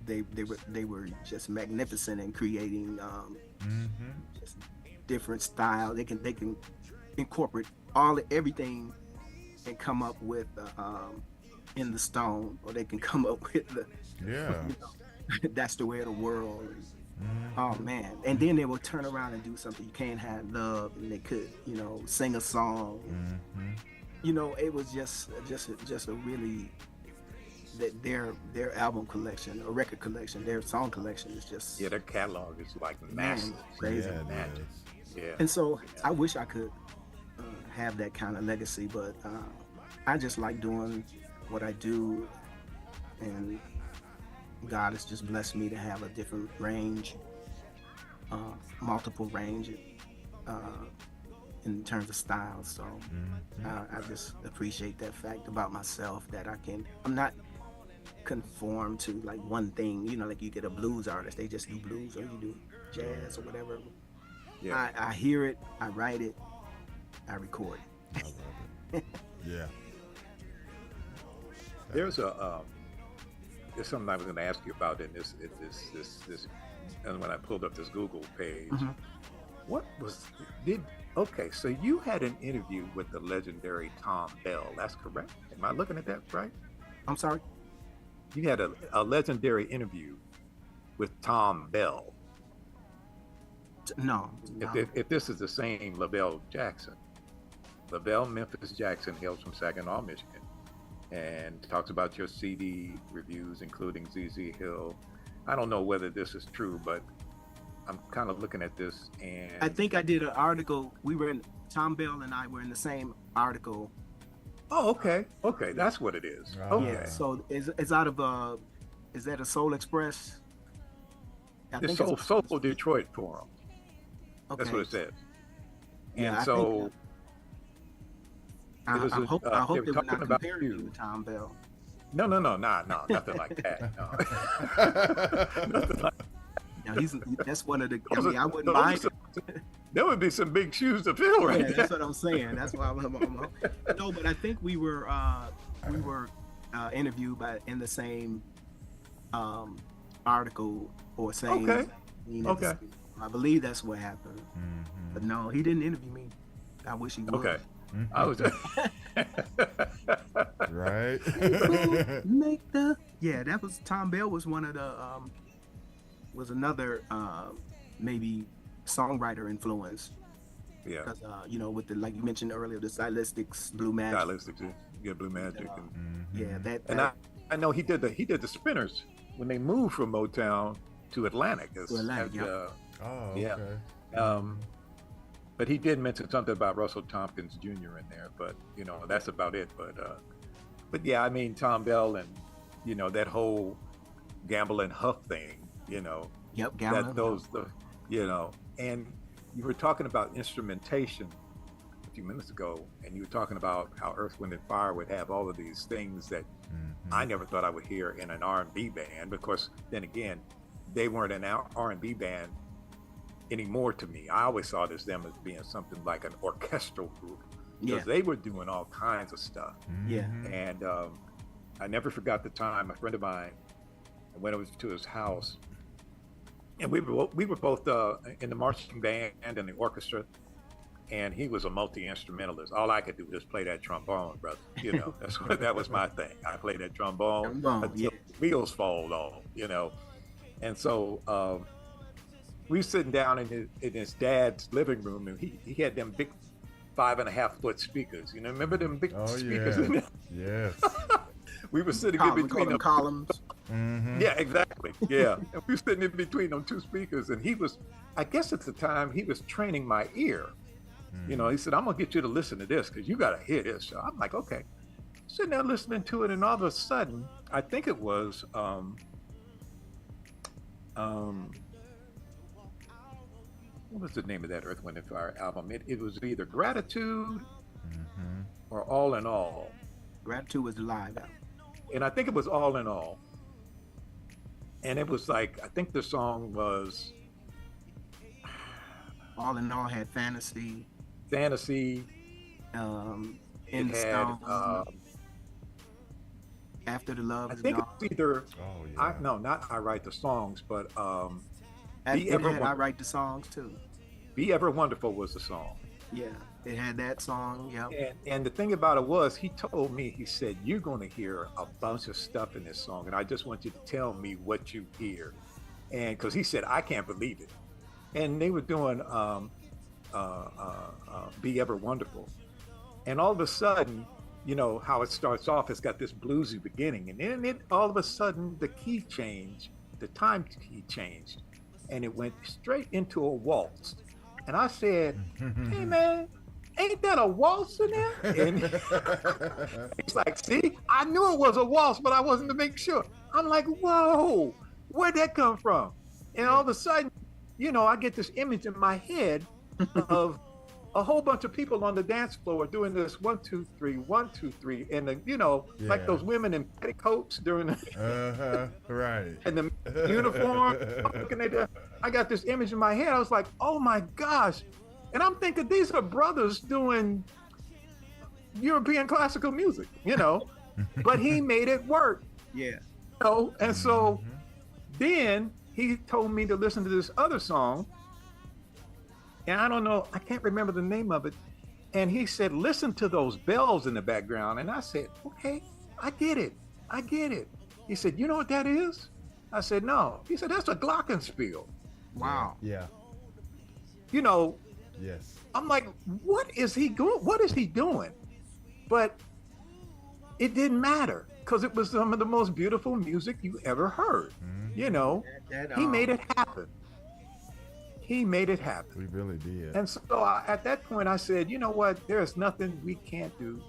S10: they were just magnificent in creating just different style. They can incorporate everything and come up with In the Stone, or they can come up with the That's the Way of the World. Oh man! And then they will turn around and do something. You Can't Have Love, and they could sing a song. It was just a really that their album collection, or record collection, their song collection is just
S11: their catalog is like massive,
S10: crazy,
S11: magic. Yeah.
S10: And so I wish I could have that kind of legacy, but I just like doing what I do, and God has just blessed me to have a different range, multiple range in terms of style. So I just appreciate that fact about myself, that I'm not conformed to like one thing. Like you get a blues artist, they just do blues, or you do jazz or whatever. Yeah. I hear it, I write it, I record it.
S8: I love it. Yeah.
S11: There's something I was going to ask you about in this, and when I pulled up this Google page, so you had an interview with the legendary Tom Bell, that's correct? Am I looking at that right?
S10: I'm sorry?
S11: You had a legendary interview with Tom Bell.
S10: No.
S11: If this is the same Lavel Jackson. Lavel Memphis Jackson hails from Saginaw, Michigan, and talks about your CD reviews, including ZZ Hill. I don't know whether this is true, but I'm kind of looking at this, and
S10: I think I did an article. Tom Bell and I were in the same article.
S11: Oh, okay, that's what it is. Okay.
S10: Yeah, so it's out of is that a Soul Express?
S11: The Soul Detroit Forum. Okay. That's what it says.
S10: Yeah,
S11: and so
S10: I hope they were not comparing you to Tom Bell.
S11: No, nothing like that. No. Nothing like
S10: Now that's one of the. I wouldn't mind.
S11: There would be some big shoes to fill, right?
S10: Yeah, that's what I'm saying. That's why I'm no, but I think we were interviewed in the same article or same.
S11: Okay. Okay.
S10: I believe that's what happened. But no, he didn't interview me. I wish he would.
S11: Okay. I was
S8: right.
S10: Make the that was Tom Bell was one of the was another maybe songwriter influence.
S11: Yeah.
S10: Because with the, like you mentioned earlier, the stylistics, Blue Magic.
S11: Stylistics, yeah, Blue Magic,
S10: yeah, that.
S11: And I know he did the Spinners when they moved from Motown to Atlantic.
S8: Okay.
S11: But he did mention something about Russell Tompkins Jr. in there, but that's about it. But yeah, I mean Tom Bell and that whole Gamble and Huff thing,
S10: Yep, Gamble.
S11: And you were talking about instrumentation a few minutes ago, and you were talking about how Earth, Wind, and Fire would have all of these things that I never thought I would hear in an R&B band. Because then again, they weren't an R&B band anymore to me. I always saw them as being something like an orchestral group because they were doing all kinds of stuff.
S10: Yeah.
S11: And I never forgot the time a friend of mine, I went over to his house, and we were both in the marching band and the orchestra, and he was a multi-instrumentalist. All I could do was play that trombone, brother. That was my thing. I played that trombone until the wheels fall off, And so we were sitting down in his dad's living room, and he had them big 5.5-foot speakers. Remember them big speakers in there?
S8: Yes.
S11: We were sitting in between them
S10: columns.
S11: Yeah, exactly. Yeah. And we were sitting in between them two speakers, and he was, I guess at the time, he was training my ear. He said, I'm going to get you to listen to this because you got to hear this. So I'm like, okay. Sitting there listening to it, and all of a sudden, I think it was, what was the name of that Earth, Wind, and Fire album? It was either Gratitude or All in All.
S10: Gratitude was the live album.
S11: And I think it was All in All. And it was like, I think the song was...
S10: All in All had Fantasy.
S11: In
S10: the Stone. After the Love
S11: I
S10: is
S11: think
S10: Gone.
S11: it's either... not I Write the Songs, but...
S10: I Write the Songs too.
S11: Be Ever Wonderful was the song.
S10: Yeah, it had that song. Yeah.
S11: And the thing about it was, he told me, he said, you're going to hear a bunch of stuff in this song, and I just want you to tell me what you hear. And because he said, I can't believe it. And they were doing Be Ever Wonderful. And all of a sudden, how it starts off, it's got this bluesy beginning. And then all of a sudden, the key changed, the time key changed. And it went straight into a waltz. And I said, hey man, ain't that a waltz in there? And he's like, see, I knew it was a waltz, but I wasn't to make sure. I'm like, whoa, where'd that come from? And all of a sudden, I get this image in my head of a whole bunch of people on the dance floor doing this 1, 2, 3, 1, 2, 3, and like those women in petticoats during the
S8: right,
S11: and the uniform. I'm looking at that. I got this image in my head. I was like, oh my gosh, and I'm thinking these are brothers doing European classical music, but he made it work.
S10: Yeah.
S11: And so then he told me to listen to this other song. And I don't know, I can't remember the name of it. And he said, listen to those bells in the background. And I said, okay, I get it. He said, you know what that is? I said, no. He said, that's a glockenspiel.
S10: Wow.
S8: Yeah. Yes.
S11: I'm like, what is he doing? But it didn't matter because it was some of the most beautiful music you ever heard. He made it happen. He made it happen.
S8: We really did.
S11: And so at that point, I said, you know what? There's nothing we can't do,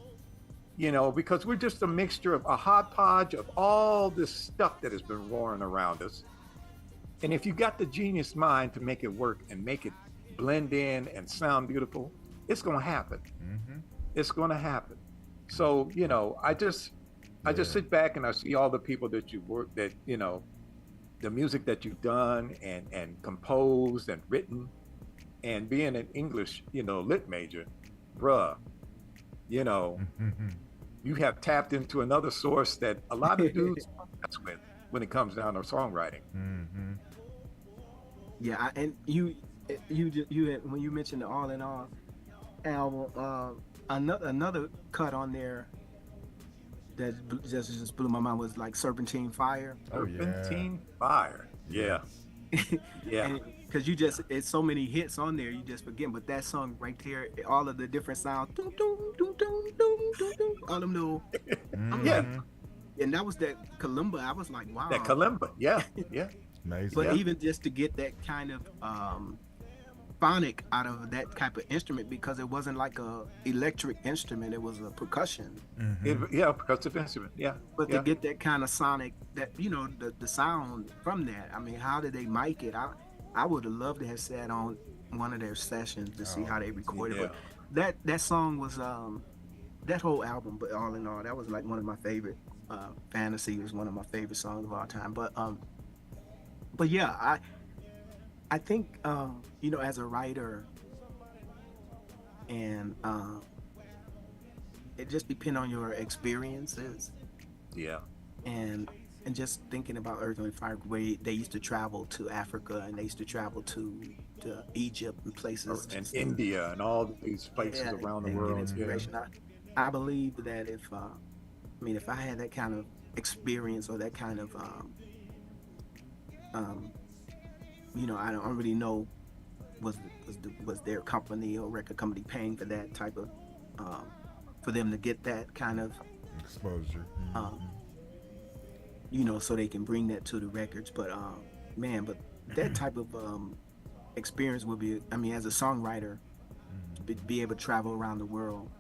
S11: because we're just a mixture of a hodgepodge of all this stuff that has been roaring around us. And if you got the genius mind to make it work and make it blend in and sound beautiful, it's going to happen. It's going to happen. So, I just sit back and I see all the people that you work, that, the music that you've done and composed and written. and being an English, lit major, bruh, you know, you have tapped into another source that a lot of dudes mess with when it comes down to songwriting.
S10: Yeah, and when you mentioned the All in All album, another cut on there that just blew my mind was like Serpentine Fire.
S11: Serpentine Fire. Yeah. Yeah.
S10: Because it's so many hits on there, you just forget. But that song right there, all of the different sounds, doom, doom, doom, doom, doom, doom, doom, all them little. And that was that kalimba. I was like, wow.
S11: That kalimba. Yeah. Yeah.
S8: Amazing.
S10: But even just to get that kind of phonic out of that type of instrument, because it wasn't like a electric instrument, it was a percussion.
S11: Percussive instrument. Yeah.
S10: But to get that kind of sonic, that the sound from that, I mean, how did they mic it? I would have loved to have sat on one of their sessions to see how they recorded it. But that song was that whole album, but all in all, that was like one of my favorite. Fantasy was one of my favorite songs of all time. But yeah, I think as a writer, and it just depends on your experiences.
S11: Yeah.
S10: And just thinking about Earth, Wind, Fire, where they used to travel to Africa and they used to travel to Egypt and places.
S11: And India and all these places around the world.
S10: I believe that if I had that kind of experience or that kind of I don't really know was their company or record company paying for that type of for them to get that kind of
S8: exposure,
S10: so they can bring that to the records. But but that type of experience would be, as a songwriter, be able to travel around the world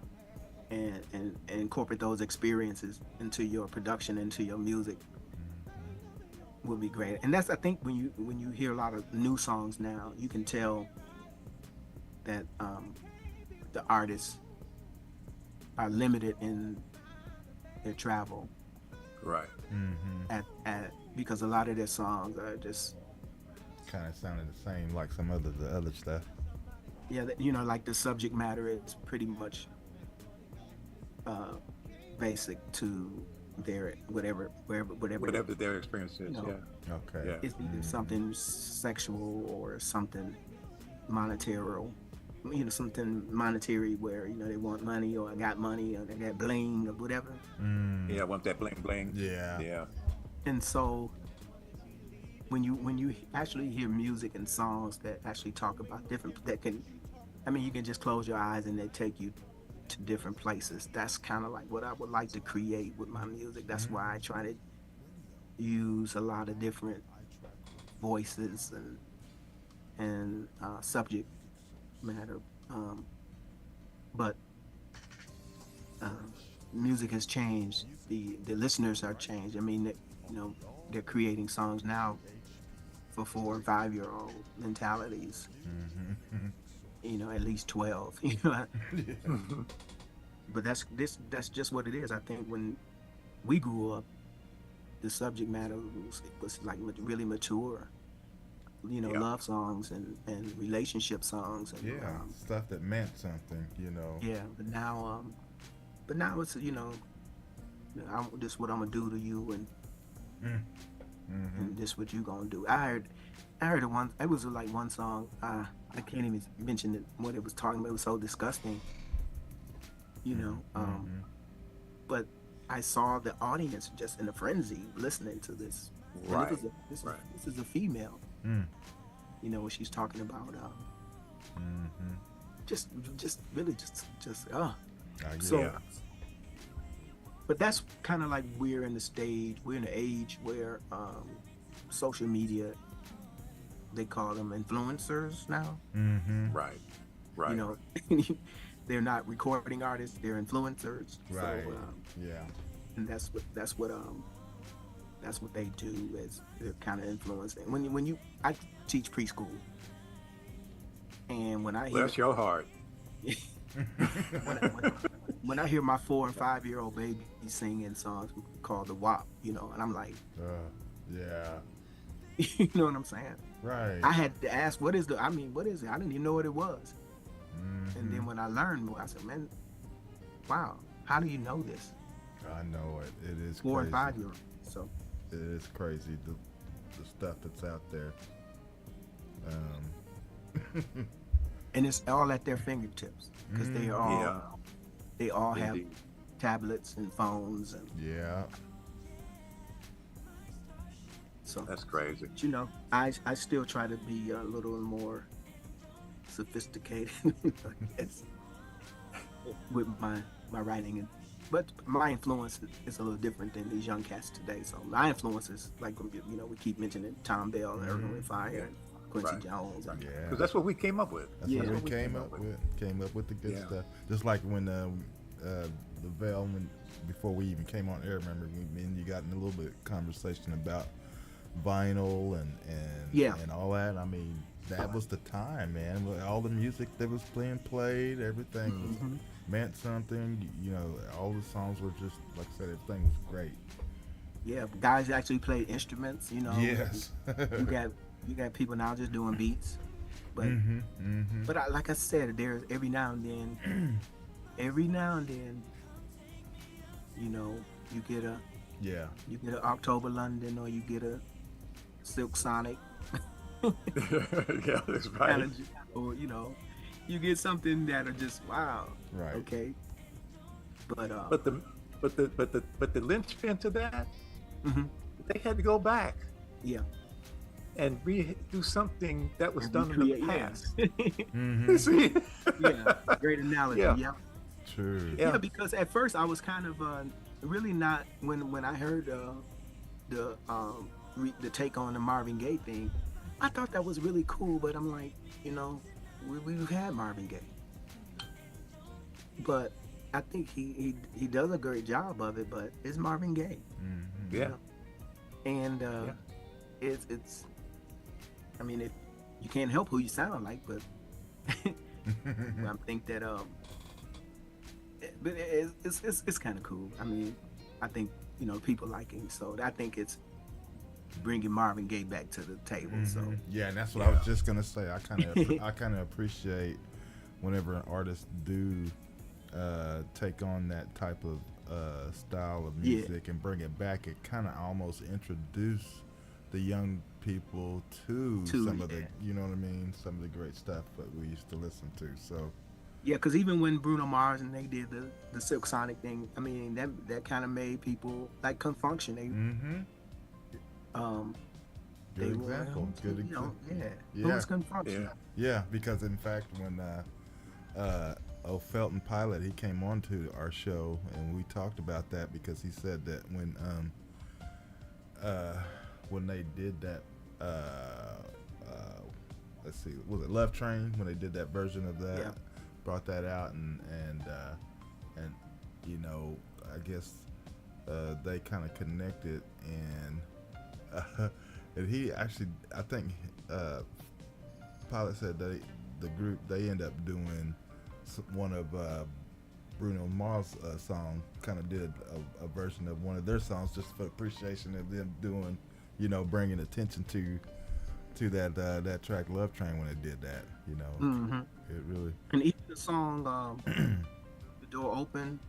S10: and incorporate those experiences into your production, into your music, would be great. And that's, I think, when you hear a lot of new songs now, you can tell that the artists are limited in their travel,
S11: right?
S10: Because a lot of their songs are just
S8: kind of sounding the same like some of the other stuff.
S10: Like the subject matter is pretty much basic to their whatever
S11: their experience is.
S8: Okay.
S10: It's either something sexual or something monetary, something monetary where they want money, or I got money, or they got bling, or whatever.
S11: I want that bling bling.
S8: Yeah.
S10: And so when you actually hear music and songs that actually talk about different, you can just close your eyes and they take you to different places. That's kind of like what I would like to create with my music. That's why I try to use a lot of different voices and subject matter. But music has changed. The listeners are changed. They're creating songs now for 4 and 5 year old mentalities. At least 12. But that's just what it is. I think when we grew up, the subject matter was like really mature. Love songs and relationship songs and
S8: stuff that meant something.
S10: But now it's this what I'm gonna do to you, and this what you gonna do. I heard it once. It was like one song. I can't even mention it, what it was talking about. It was so disgusting, but I saw the audience just in a frenzy listening to this.
S11: Right.
S10: And this is a female. When she's talking about just really just so. But that's kind of like we're in the age where social media, they call them influencers now.
S11: Right.
S10: They're not recording artists; they're influencers.
S8: Right.
S10: So, and that's what they do, is they're kind of influencing. I teach preschool, and when I hear,
S11: bless your heart.
S10: when I hear my 4 and 5 year old baby singing songs called the WAP, and I'm like, You know what I'm saying?
S8: Right.
S10: I had to ask, what is it? I didn't even know what it was.
S8: Mm-hmm.
S10: And then when I learned more, I said, man, wow, how do you know this?
S8: I know it. It is
S10: 4
S8: crazy.
S10: and 5 year old. So
S8: it is crazy the stuff that's out there.
S10: And it's all at their fingertips because they all have tablets and phones and
S8: yeah.
S10: So
S11: that's crazy.
S10: But, you know, I still try to be a little more sophisticated with my writing, but my influence is a little different than these young cats today. So my influence is like, you know, we keep mentioning Tom Bell, Erwin with Fire, and Quincy Jones.
S11: Yeah, because that's what we came up with.
S8: That's what we came up with. Came up with the good stuff. Just like when Lavel, before we even came on air, remember me and you got in a little bit of conversation about vinyl and all that. I mean, that was the time, man. All the music that was played, everything was, meant something. You know, all the songs were just, like I said, everything was great.
S10: Yeah, guys actually played instruments. You know,
S8: yes.
S10: you got people now just doing beats, but like I said, there's every now and then, you know, you get a October London, or you get a Silk Sonic.
S11: Yeah, that's right.
S10: Or you know, you get something that are just wow.
S8: Right.
S10: Okay. But
S11: the linchpin to that, they had to go back.
S10: Yeah.
S11: And redo something that was done in the past.
S10: See? Yeah. Great analogy. Yeah.
S8: True.
S10: Yeah, because at first I was kind of really not when I heard the take on the Marvin Gaye thing. I thought that was really cool, but I'm like, you know, we've had Marvin Gaye, but I think he does a great job of it. But it's Marvin Gaye.
S11: Yeah.
S10: You know? And it's. I mean, you can't help who you sound like, but I think that but it's kind of cool. I mean, I think, you know, people like him, so I think it's bringing Marvin Gaye back to the table. So
S8: yeah, and that's what I was just gonna say. I kind of appreciate whenever an artist do take on that type of style of music and bring it back. It kind of almost introduce the young people to some of the, you know what I mean, some of the great stuff that we used to listen to. So
S10: yeah, because even when Bruno Mars and they did the Silk Sonic thing, I mean, that kind of made people like Con Function. They
S8: good example. Good example.
S10: Who was Con Function?
S8: Yeah, because in fact when Felton Pilot, he came on to our show and we talked about that, because he said that when they did that let's see, was it Love Train, when they did that version of that, brought that out, and you know, I guess they kind of connected, and he actually, I think Pilot said that the group, they end up doing one of Bruno Mars' song, kind of did a version of one of their songs just for appreciation of them doing, you know, bringing attention to that track Love Train when it did that, you know. It really,
S10: and even the song The Door Open.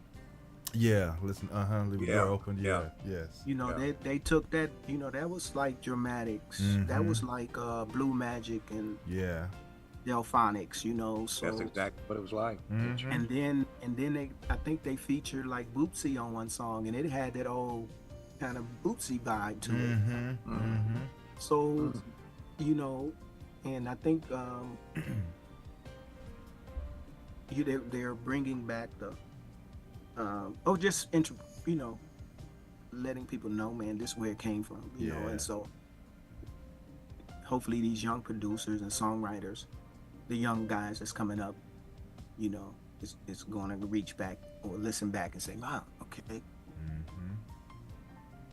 S8: Yeah, listen, leave the door open. Yeah, yes.
S10: You know, they took that, you know, that was like Dramatics. That was like Blue Magic and Delphonics, you know. So
S11: that's exactly what it was like.
S10: And then they, I think they featured like Bootsy on one song, and it had that old kind of Bootsy vibe to it. So, you know, and I think they're bringing back the you know, letting people know, man, this is where it came from, you know. And so hopefully these young producers and songwriters, the young guys that's coming up, you know, is going to reach back or listen back and say, wow, okay,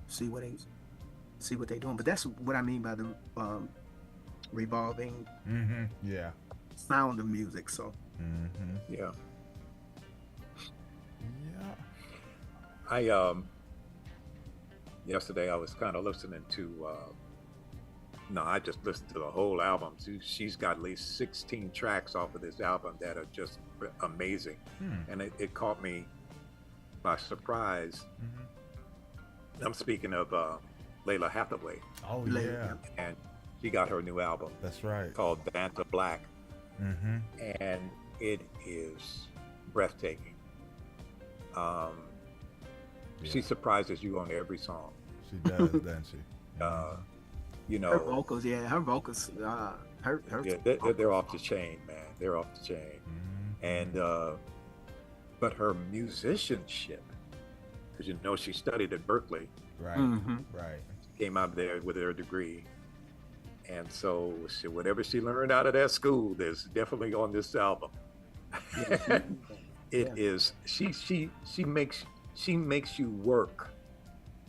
S10: see what they're doing. But that's what I mean by the revolving sound of music. So
S11: I yesterday I was kind of listening to No, I just listened to the whole album. She's got at least 16 tracks off of this album that are just amazing. And it caught me by surprise. I'm speaking of Layla Hathaway.
S8: Oh, yeah.
S11: And she got her new album.
S8: That's right.
S11: Called Banta Black. And it is breathtaking. She surprises you on every song.
S8: She does, doesn't she?
S11: You know,
S10: her vocals,
S11: they're off the chain, man. They're off the chain. And but her musicianship, because you know she studied at Berkeley,
S8: right? Right.
S11: Came out there with her degree, and so whatever she learned out of that school, there's definitely on this album. It is. She makes you work,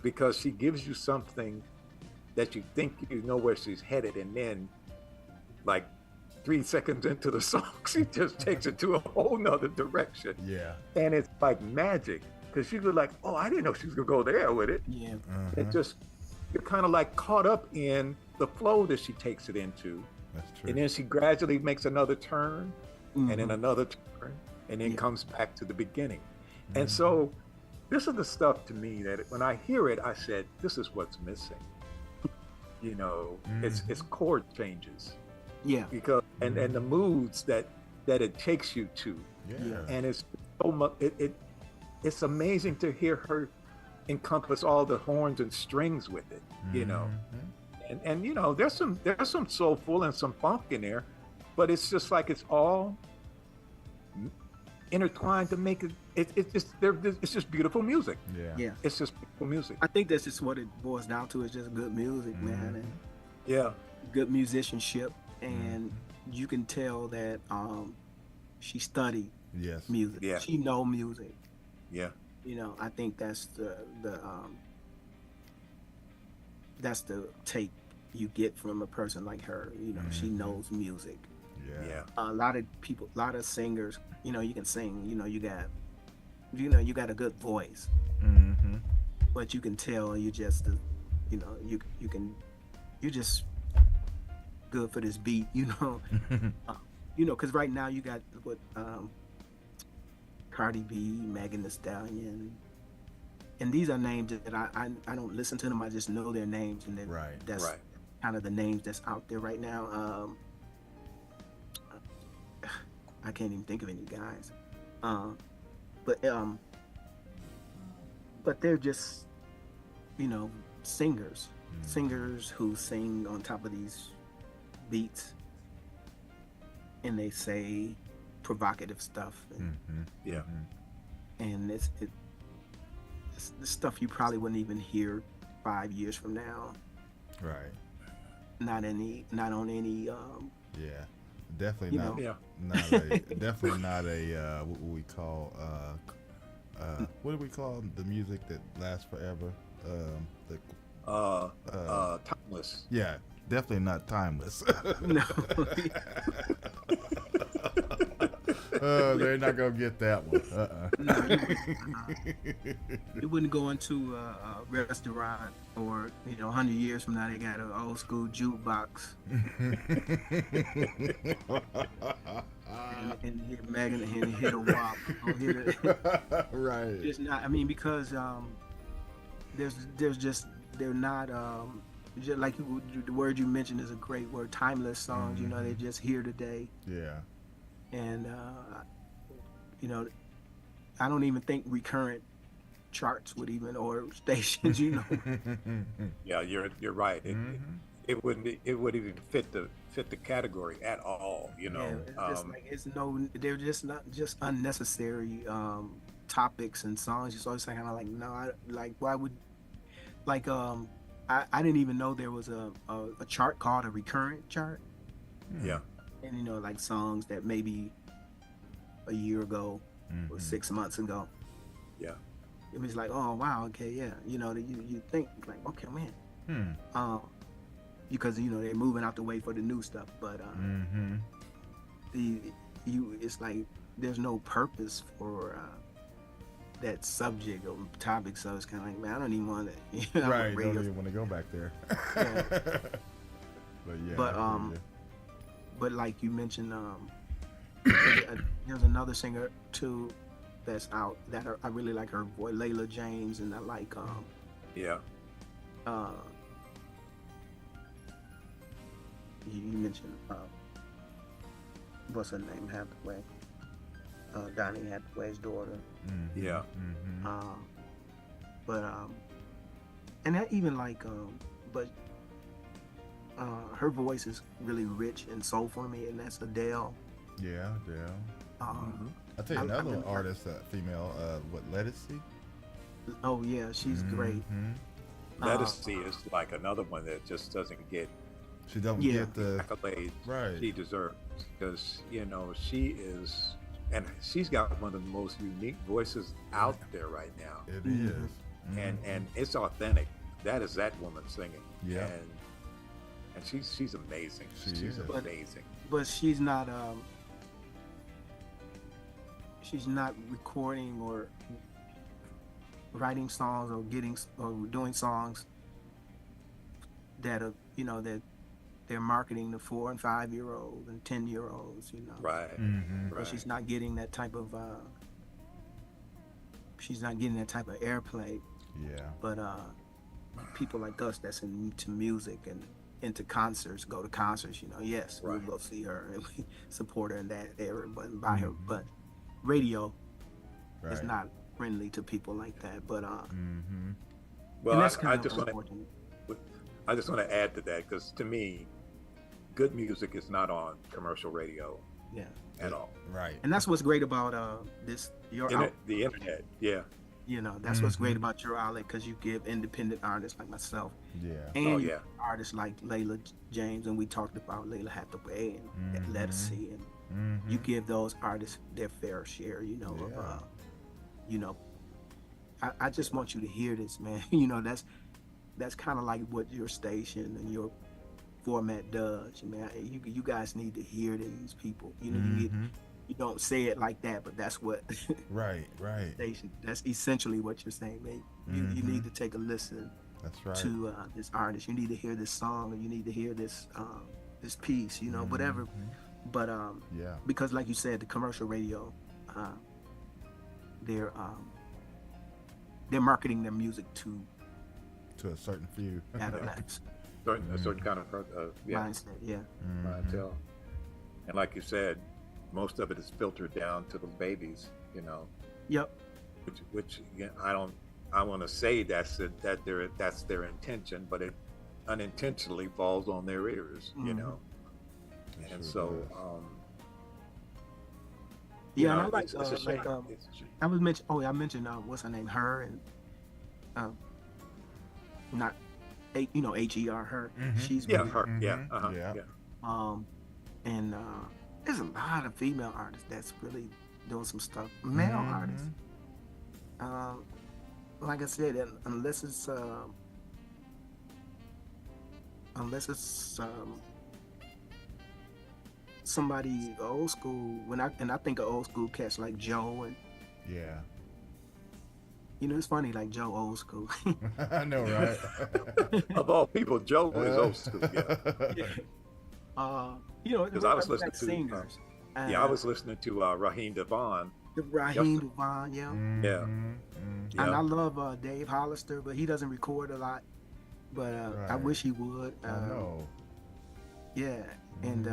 S11: because she gives you something that you think you know where she's headed, and then like 3 seconds into the song, she just takes it to a whole nother direction.
S8: Yeah.
S11: And it's like magic, because you were like, oh, I didn't know she was gonna go there with it.
S10: Yeah.
S11: It just, you're kind of like caught up in the flow that she takes it into.
S8: That's true.
S11: And then she gradually makes another turn, and then another turn, and then comes back to the beginning. And so this is the stuff to me that when I hear it, I said, this is what's missing. You know, it's chord changes.
S10: Yeah.
S11: Because and the moods that it takes you to.
S8: Yeah.
S11: And it's so much. It's amazing to hear her encompass all the horns and strings with it. You know, and you know, there's some soulful and some funk in there, but it's just like it's all intertwined to make it. It's just beautiful music.
S10: Yeah.
S11: It's just beautiful music.
S10: I think that's just what it boils down to. Is just good music, man, and good musicianship, and you can tell that she studied music.
S11: Yeah.
S10: She know music.
S11: Yeah.
S10: You know, I think that's the take you get from a person like her. You know, she knows music.
S11: Yeah.
S10: A lot of people, a lot of singers, you know, you can sing, you know, you got a good voice, but you can tell you just, you know, you're just good for this beat, you know, because right now you got what, Cardi B, Megan Thee Stallion, and these are names that I don't listen to them, I just know their names, and then that's kind of the names that's out there right now. I can't even think of any guys, but they're just, you know, singers who sing on top of these beats, and they say provocative stuff, and it's the stuff you probably wouldn't even hear 5 years from now.
S8: Right.
S10: Not on any.
S8: Definitely not. Definitely not a what we call what do we call the music that lasts forever?
S11: Timeless.
S8: Yeah, definitely not timeless.
S10: No.
S8: They're not gonna get that one.
S10: You wouldn't go into a restaurant, or 100 years from now they got an old school jukebox, and hit Megan and hit a wop.
S8: Right.
S10: It's not. I mean, because they're not. Just like the word you mentioned is a great word. Timeless songs. You know, they're just here today.
S8: Yeah.
S10: And I don't even think recurrent charts would even, or stations,
S11: Yeah, you're right. It wouldn't even fit the category at all.
S10: They're just not just unnecessary topics and songs. Just always kind of like why would I didn't even know there was a chart called a recurrent chart.
S11: Yeah.
S10: And like songs that maybe a year ago or 6 months ago.
S11: Yeah.
S10: It was like, oh wow, okay, yeah. You think like, okay, man. Because they're moving out the way for the new stuff, but it's like there's no purpose for that subject or topic, so it's kind of like, man, I don't even want to.
S8: Right, don't even want to go back there. But yeah.
S10: But
S8: I feel ya.
S10: but like you mentioned, there's another singer too that's out that I really like her voice, Layla James, and I like
S11: Yeah.
S10: uh you mentioned what's her name, Hathaway, Donnie Hathaway's daughter.
S11: Yeah.
S10: But and I even like but her voice is really rich and soulful for me, and that's Adele.
S8: Yeah.
S10: Um,
S8: I'll tell you
S10: I
S8: another
S10: really-
S8: artist, female, what, Lettucey?
S10: Oh yeah, she's great.
S11: Lettucey is like another one that just doesn't get
S8: She don't
S10: Yeah.
S8: get the
S11: accolades
S8: right.
S11: she deserves, because she is, and she's got one of the most unique voices out there right now,
S8: It is.
S11: and it's authentic. That is that woman singing.
S8: Yeah.
S11: And she's amazing.
S8: She
S11: She's
S8: is.
S11: amazing.
S10: But she's not recording or writing songs or doing songs that are that they're marketing to 4 and 5 year olds and 10-year olds,
S11: Right.
S10: But
S11: Right.
S10: she's not getting that type of airplay.
S8: Yeah.
S10: But people like us that's into music and into concerts, go to concerts, yes, we'll
S11: Right.
S10: go see her and we support her in that area, but buy her. But radio is
S8: Right.
S10: not friendly to people like that. But
S11: Well,
S10: and that's
S11: I
S10: kind
S11: just
S10: of
S11: want
S10: unfortunate.
S11: to add to that, because to me, good music is not on commercial radio
S10: Yeah,
S11: at all.
S8: Right.
S10: and that's what's great about
S11: The internet, yeah.
S10: That's what's great about your outlet, because you give independent artists like myself
S8: Yeah.
S10: and
S11: Oh,
S10: you
S11: yeah.
S10: artists like Layla James, and we talked about Layla Hathaway and Lettucey, and you give those artists their fair share, I just want you to hear this, man. That's kind of like what your station and your format does, man. You guys need to hear these people. You don't say it like that, but that's what
S8: Right.
S10: station. That's essentially what you're saying, man. You need to take a listen
S8: That's right.
S10: to this artist. You need to hear this song, or you need to hear this piece, whatever. But
S8: Yeah.
S10: because like you said, the commercial radio, they're marketing their music to
S8: To a certain few.
S10: adolescents.
S11: A certain kind of
S10: Mindset, yeah.
S11: clientele. And like you said, most of it is filtered down to the babies,
S10: Yep.
S11: which again, I want to say that's their intention, but it unintentionally falls on their ears, and so
S10: Yeah, and I like
S11: it's a shame.
S10: I mentioned what's her name, her, and not HER, her. She's
S11: yeah,
S10: really-
S11: her, yeah,
S8: Yeah.
S10: and there's a lot of female artists that's really doing some stuff. Male artists, like I said, unless it's somebody old school. I think of old school cats like Joe, and
S8: Yeah.
S10: it's funny, like Joe old school.
S8: I know, right?
S11: Of all people, Joe is old school. Yeah. Because I was listening to
S10: singers.
S11: I was listening to Raheem Devon.
S10: Raheem Devon, yeah.
S11: Yeah.
S10: And I love Dave Hollister, but he doesn't record a lot. But I
S8: Right.
S10: wish he would.
S8: I know.
S10: Yeah, and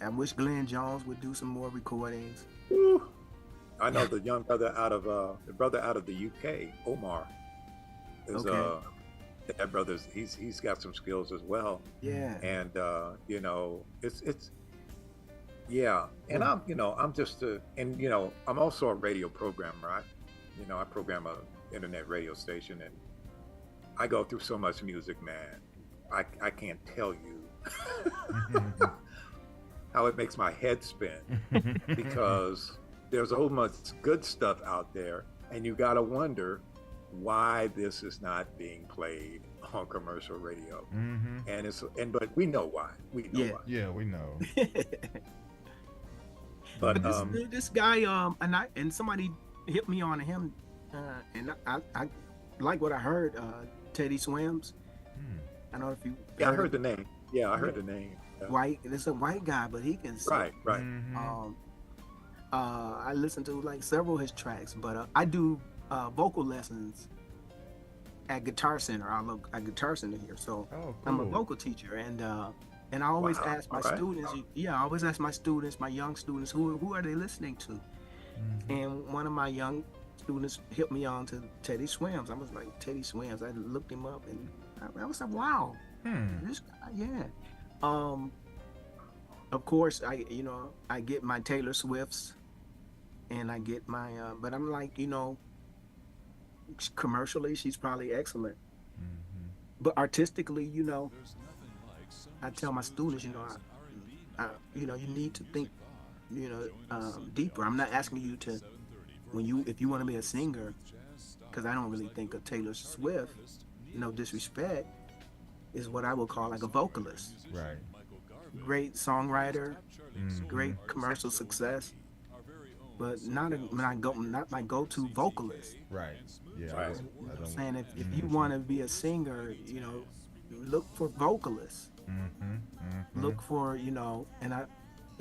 S10: I wish Glenn Jones would do some more recordings.
S11: Woo. I know the young brother out of the UK, Omar. Is
S10: Okay.
S11: that brother's he's got some skills as well.
S10: Yeah.
S11: And it's yeah. And I'm just I'm also a radio programmer. I program a internet radio station, and I go through so much music, man. I can't tell you how it makes my head spin, because there's so much good stuff out there, and you gotta wonder why this is not being played on commercial radio. But we know why. We know why.
S8: Yeah, we know.
S11: But
S10: this guy, and somebody hit me on him, and I like what I heard. Teddy Swims. I don't know if you.
S11: I heard the name. Yeah, I heard the name. Yeah.
S10: White. It's a white guy, but he can sing.
S11: Right, right.
S10: I listen to like several of his tracks, but I do vocal lessons at Guitar Center. I look at Guitar Center here, so I'm a vocal teacher, and I always ask my students. Yeah, I always ask my students, my young students, who are they listening to? And one of my young students hit me on to Teddy Swims. I was like, Teddy Swims. I looked him up, and I was like, wow, this guy, yeah. Of course, I get my Taylor Swifts, and I get my, but I'm like, commercially, she's probably excellent. But artistically, I tell my students, you need to think, deeper. I'm not asking you to, if you want to be a singer, because I don't really think of Taylor Swift, no disrespect, is what I would call like a vocalist.
S8: Right.
S10: Great songwriter, great commercial success, but not my go-to vocalist.
S8: Right. Yeah.
S11: Right.
S10: I'm saying if you want to be a singer, look for vocalists. Look for and I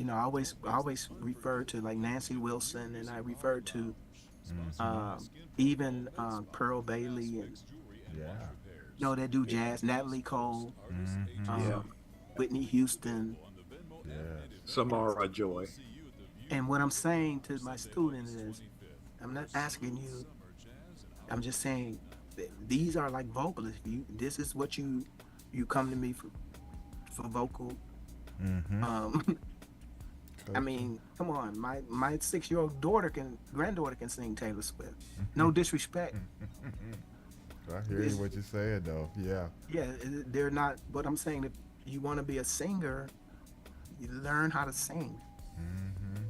S10: always refer to like Nancy Wilson, and I refer to even Pearl Bailey, and they do jazz. Natalie Cole, Whitney Houston,
S11: Samara Joy.
S10: And what I'm saying to my students is, I'm not asking you. I'm just saying that these are like vocalists. This is what you come to me for vocal. I mean, come on, my 6-year-old granddaughter can sing Taylor Swift. No disrespect.
S8: I hear you what you're saying though. Yeah.
S10: Yeah, they're not. But I'm saying, if you want to be a singer, you learn how to sing.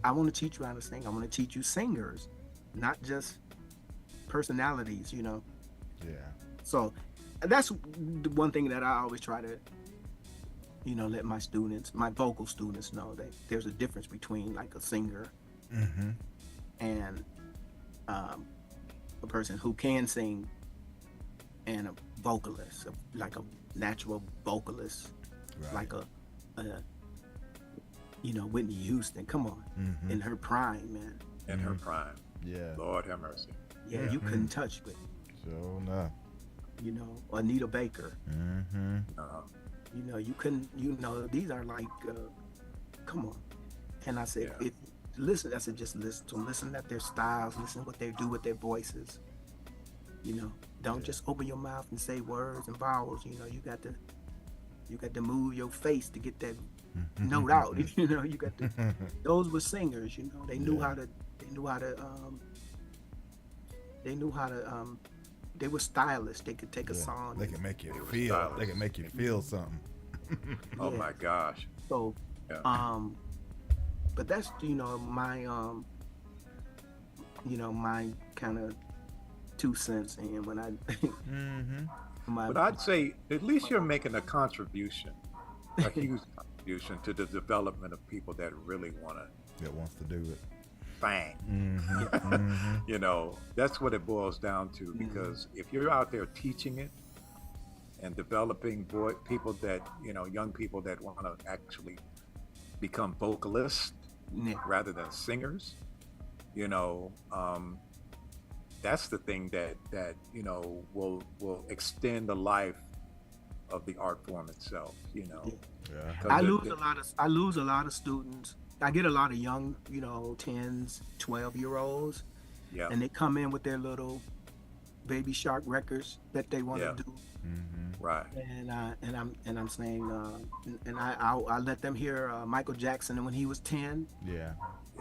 S10: I want to teach you how to sing. I want to teach you singers, not just personalities.
S8: Yeah.
S10: So that's the one thing that I always try to, let my students, my vocal students, know that there's a difference between like a singer and a person who can sing and a vocalist, like a natural vocalist, like a Whitney Houston. Come on, in her prime, man.
S11: In her prime.
S8: Yeah.
S11: Lord have mercy.
S10: Yeah, you couldn't touch it.
S8: So no.
S10: Anita Baker. You couldn't. These are like, come on. And I said, listen. I said, just listen to them. Listen at their styles. Listen what they do with their voices. Don't just open your mouth and say words and vowels. You got to move your face to get that note out. You got to. Those were singers. They knew how to. They were stylists. They could take a song.
S8: They can make you feel. They can make you feel something.
S11: Oh my gosh.
S10: So, but that's my my kind of 2 cents in when I.
S11: But I'd say at least you're making a contribution, a huge contribution to the development of people that really
S8: that wants to do it.
S11: Thing. That's what it boils down to, because if you're out there teaching it and developing people that, young people that want to actually become vocalists rather than singers, that's the thing that will extend the life of the art form itself.
S10: I lose a lot of students. I get a lot of young, 10s, 12-year-olds, and they come in with their little Baby Shark records that they want to do.
S11: Right.
S10: And I'm saying, and I let them hear Michael Jackson when he was 10.
S8: Yeah.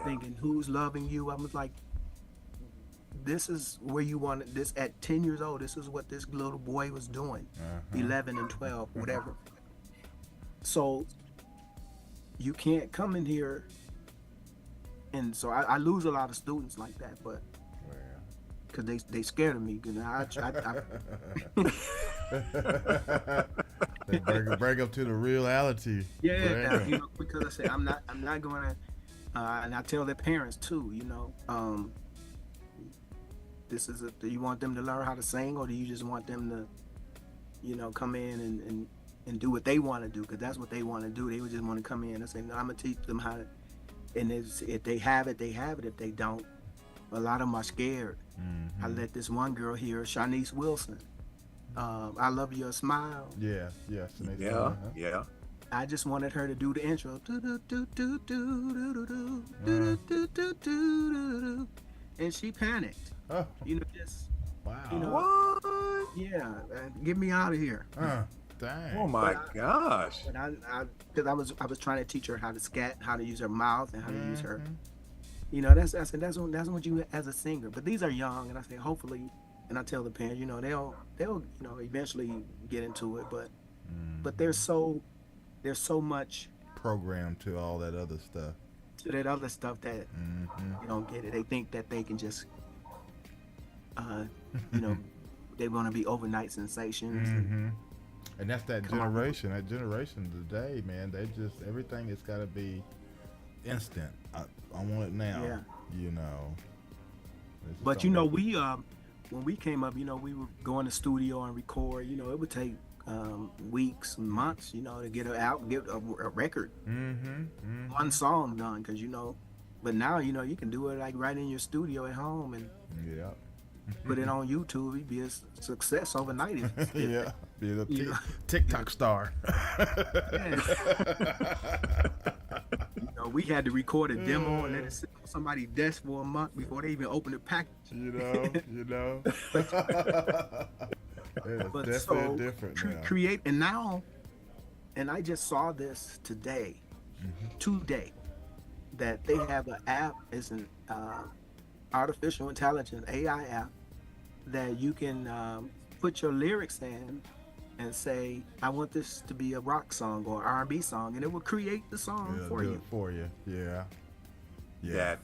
S10: Thinking, who's loving you? I was like, this is where you want this at 10 years old. This is what this little boy was doing, 11 and 12, whatever. So you can't come in here, and so I lose a lot of students like that, but because they scared of me.
S8: They bring up to the reality.
S10: Yeah, because I say I'm not going to, and I tell their parents too. This is do you want them to learn how to sing, or do you just want them to, come in and do what they want to do, because that's what they want to do. They would just want to come in and say, no, I'm gonna teach them how to. And if they have it, they have it. If they don't, a lot of them are scared. I let this one girl hear, Shanice Wilson. I love your smile.
S8: Yeah.
S11: Yeah.
S10: I just wanted her to do the intro. And she panicked.
S8: Oh.
S10: You know, just
S8: Wow.
S10: you know,
S11: What?
S10: yeah, get me out of here.
S8: Dang.
S11: Oh my gosh.
S10: But because I was trying to teach her how to scat, how to use her mouth, and how to use her. You know, that's what you as a singer. But these are young, and I say hopefully, and I tell the parents, you know, they'll you know eventually get into it. But there's so much
S8: Programmed to all that other stuff.
S10: to that other stuff that you don't get it. They think that they can just, you know, they want to be overnight sensations.
S8: And that's that generation. That generation today, man. They just everything has got to be instant. I want it now.
S10: Yeah.
S8: You know.
S10: But you know, we when we came up, you know, we would go in the studio and record. You know, it would take weeks and months, you know, to get a record, one song done. Because you know, but now you know you can do it like right in your studio at home and put it on YouTube. It'd be a success overnight.
S8: Yeah, be a TikTok star.
S10: You know, we had to record a demo and let it sit on somebody's desk for a month before they even opened the package.
S8: You know.
S10: But
S8: definitely
S10: so
S8: different now.
S10: create and now, and I just saw this today, that they have an app. It's an artificial intelligence AI app that you can put your lyrics in and say, I want this to be a rock song or R&B song, and it will create the song for you.
S8: Yeah.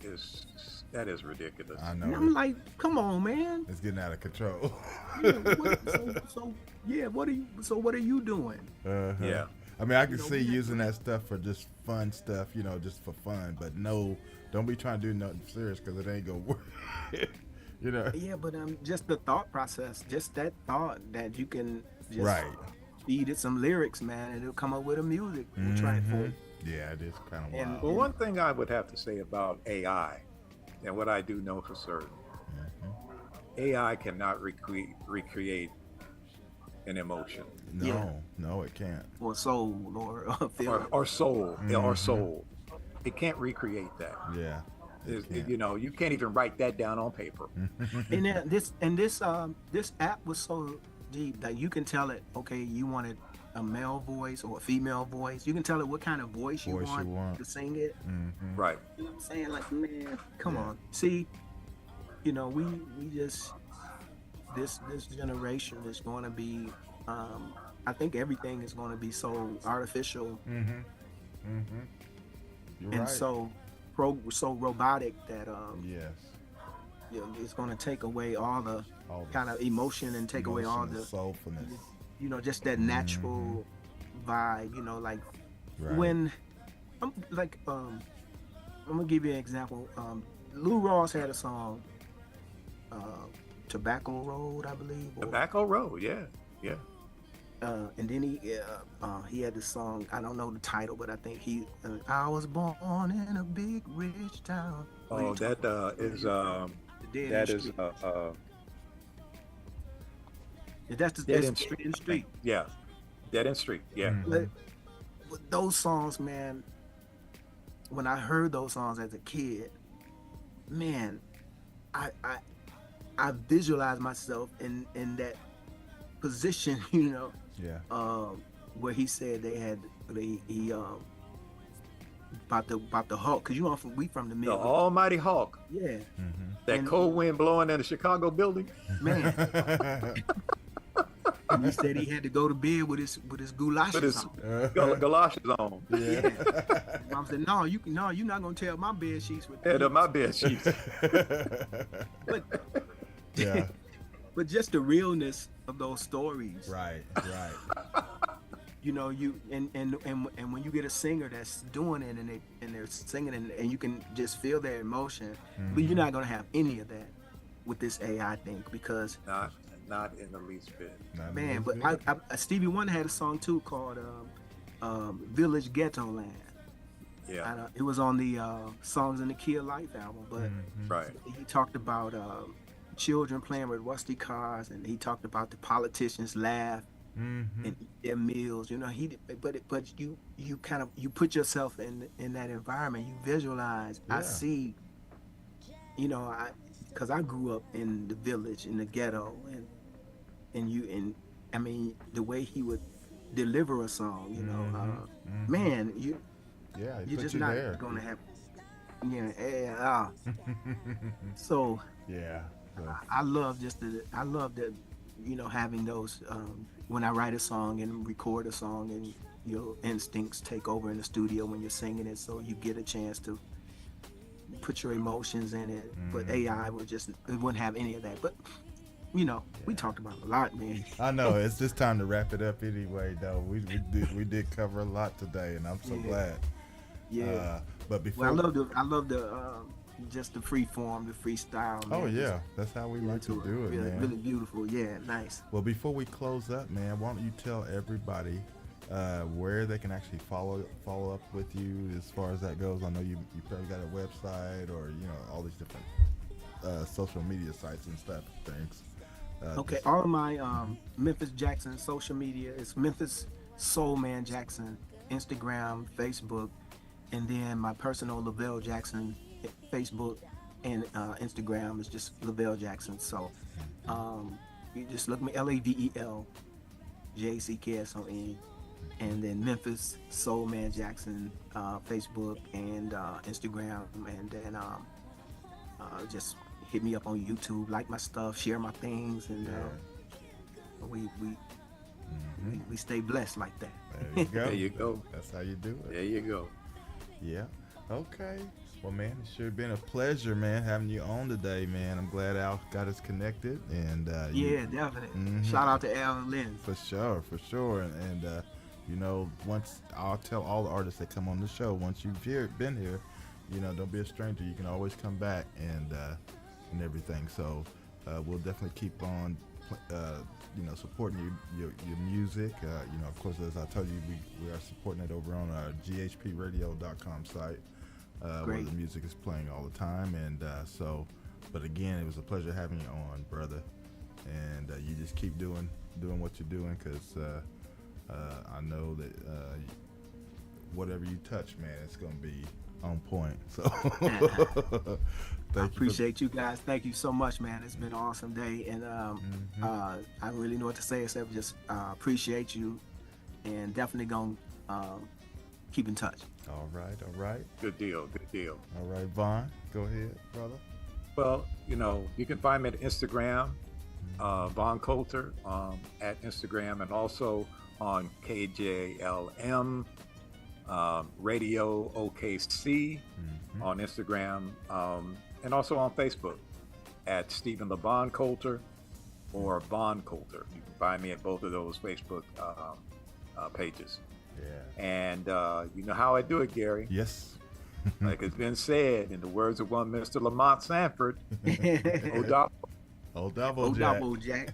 S11: That is ridiculous.
S8: I know.
S10: And I'm like, come on, man.
S8: It's getting out of control.
S10: What are you doing?
S11: Yeah.
S8: I mean, I can see using that stuff for just fun stuff, you know, just for fun. But no, don't be trying to do nothing serious because it ain't gonna work. You know.
S10: Yeah, but just the thought process, just that thought that you can just feed it some lyrics, man, and it'll come up with a music. We'll try it for you.
S8: Yeah, it is kind of wild.
S11: Well, one thing I would have to say about AI, and what I do know for certain, AI cannot recreate an emotion.
S8: No, it can't.
S10: Or soul, or feeling.
S11: Or soul, or soul. It can't recreate that.
S8: Yeah.
S11: You know, you can't even write that down on paper.
S10: And then this app was so deep that you can tell it, okay, you wanted a male voice or a female voice. You can tell it what kind of voice you want to sing it.
S11: Right.
S10: You know what I'm saying? Like, man, come on. See, you know, we just this generation is going to be. I think everything is going to be so artificial and so robotic that you know, it's going to take away all the kind of emotion and take away all the
S8: soulfulness.
S10: You know, just that natural vibe. You know, like when I'm like I'm gonna give you an example. Lou Ross had a song, Tobacco Road, I believe.
S11: Tobacco Road, yeah.
S10: And then he had this song. I don't know the title, but I think I was born in a big rich town.
S11: Oh, that is
S10: that's
S11: Dead
S10: End
S11: End
S10: Street.
S11: Yeah, Dead End Street. Yeah.
S10: But those songs, man. When I heard those songs as a kid, man, I visualized myself in that position, you know.
S8: Yeah.
S10: Where he said he about the Hulk, because you know we from the middle.
S11: The Almighty Hulk.
S10: Yeah.
S11: That cold wind blowing in the Chicago building.
S10: Man. And he said he had to go to bed with his galoshes on.
S11: Galoshes on.
S10: Yeah. Mom said, "No, you're not gonna tell my bed sheets with."
S11: Yeah, my bed sheets.
S10: But
S8: yeah.
S10: But just the realness of those stories.
S8: Right.
S10: You know, and when you get a singer that's doing it and they're singing and you can just feel their emotion, but you're not gonna have any of that with this AI thing because
S11: Not in the least bit.
S10: Man, but Stevie Wonder had a song too called Village Ghetto Land.
S11: Yeah.
S10: It was on the Songs in the Key of Life album, but
S11: Right.
S10: he talked about children playing with rusty cars, and he talked about the politicians laugh and eat their meals. You know, but you kind of put yourself in that environment. You visualize. I see. You know, because I grew up in the village, in the ghetto, and I mean the way he would deliver a song. You know, man, you're just not gonna have. So I love that, you know, having those when I write a song and record a song, and your instincts take over in the studio when you're singing it, so you get a chance to put your emotions in it. But AI wouldn't have any of that. But you know, we talked about a lot, man.
S8: I know it's just time to wrap it up anyway, though. We did cover a lot today, and I'm so glad.
S10: Yeah.
S8: But before,
S10: I love the just the free form, the freestyle. Man.
S8: Oh yeah, that's how we like to do it,
S10: really,
S8: man.
S10: Really beautiful. Yeah, nice.
S8: Well, before we close up, man, why don't you tell everybody where they can actually follow up with you as far as that goes? I know you probably got a website, or you know, all these different social media sites and stuff, things.
S10: Okay, all of my Memphis Jackson social media is Memphis Soul Man Jackson, Instagram, Facebook, and then my personal Lavel Jackson Facebook and Instagram is just Lavel Jackson. So you just look me Lavel JCKSON, and then Memphis Soul Man Jackson Facebook and Instagram, and then just hit me up on YouTube, like my stuff, share my things, and we stay blessed like that.
S8: There you go.
S11: There you go.
S8: That's how you do it.
S11: There you go.
S8: Yeah. Okay. Well, man, it's sure been a pleasure, man, having you on today, man. I'm glad Al got us connected, and
S10: definitely. Shout out to Al and Lynn.
S8: For sure. And you know, once I'll tell all the artists that come on the show, once you've been here, you know, don't be a stranger. You can always come back and everything. So we'll definitely keep on, you know, supporting your music. You know, of course, as I told you, we are supporting it over on our GHPradio.com site, where the music is playing all the time. And but again, it was a pleasure having you on, brother. And you just keep doing what you're doing, because I know that whatever you touch, man, it's gonna be on point. So
S10: I appreciate you guys. Thank you so much, man. It's been an awesome day, and I don't really know what to say except just appreciate you, and definitely gonna keep in touch.
S8: All right.
S11: Good deal.
S8: All right, Vaughn, go ahead, brother.
S11: Well, you know, you can find me at Instagram, Vaughn Coulter, at Instagram, and also on KJLM Radio OKC on Instagram, and also on Facebook at Stephen LeBon Coulter or Vaughn Coulter. You can find me at both of those Facebook pages.
S8: Yeah.
S11: And you know how I do it, Gary.
S8: Yes.
S11: Like it's been said, in the words of one Mr. Lamont Sanford,
S8: Old double jack.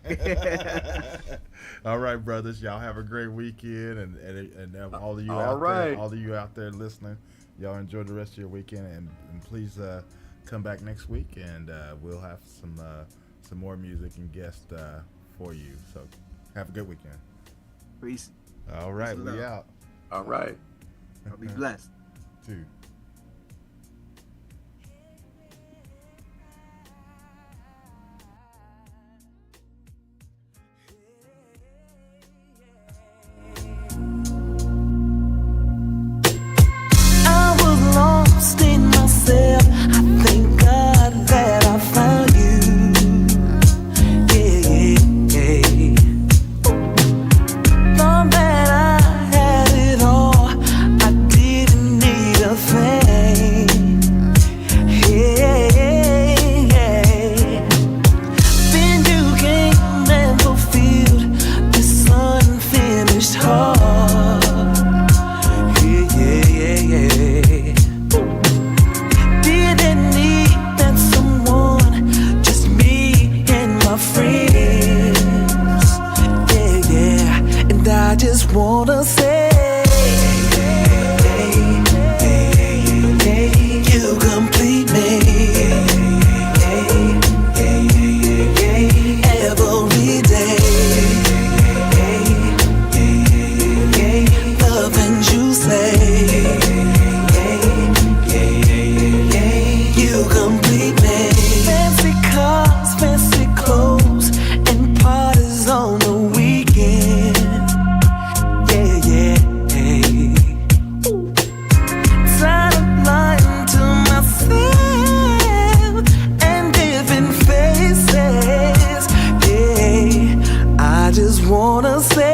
S8: All right, brothers. Y'all have a great weekend, and all of you all of you out there listening, y'all enjoy the rest of your weekend, and please come back next week, and we'll have some more music and guests for you. So have a good weekend.
S10: Peace.
S8: All right, we out.
S11: All right.
S10: I'll be blessed.
S8: Too.
S3: I was lost in myself. I thank God that I found you. Yeah. Thought that I had it all. I didn't need a thing. say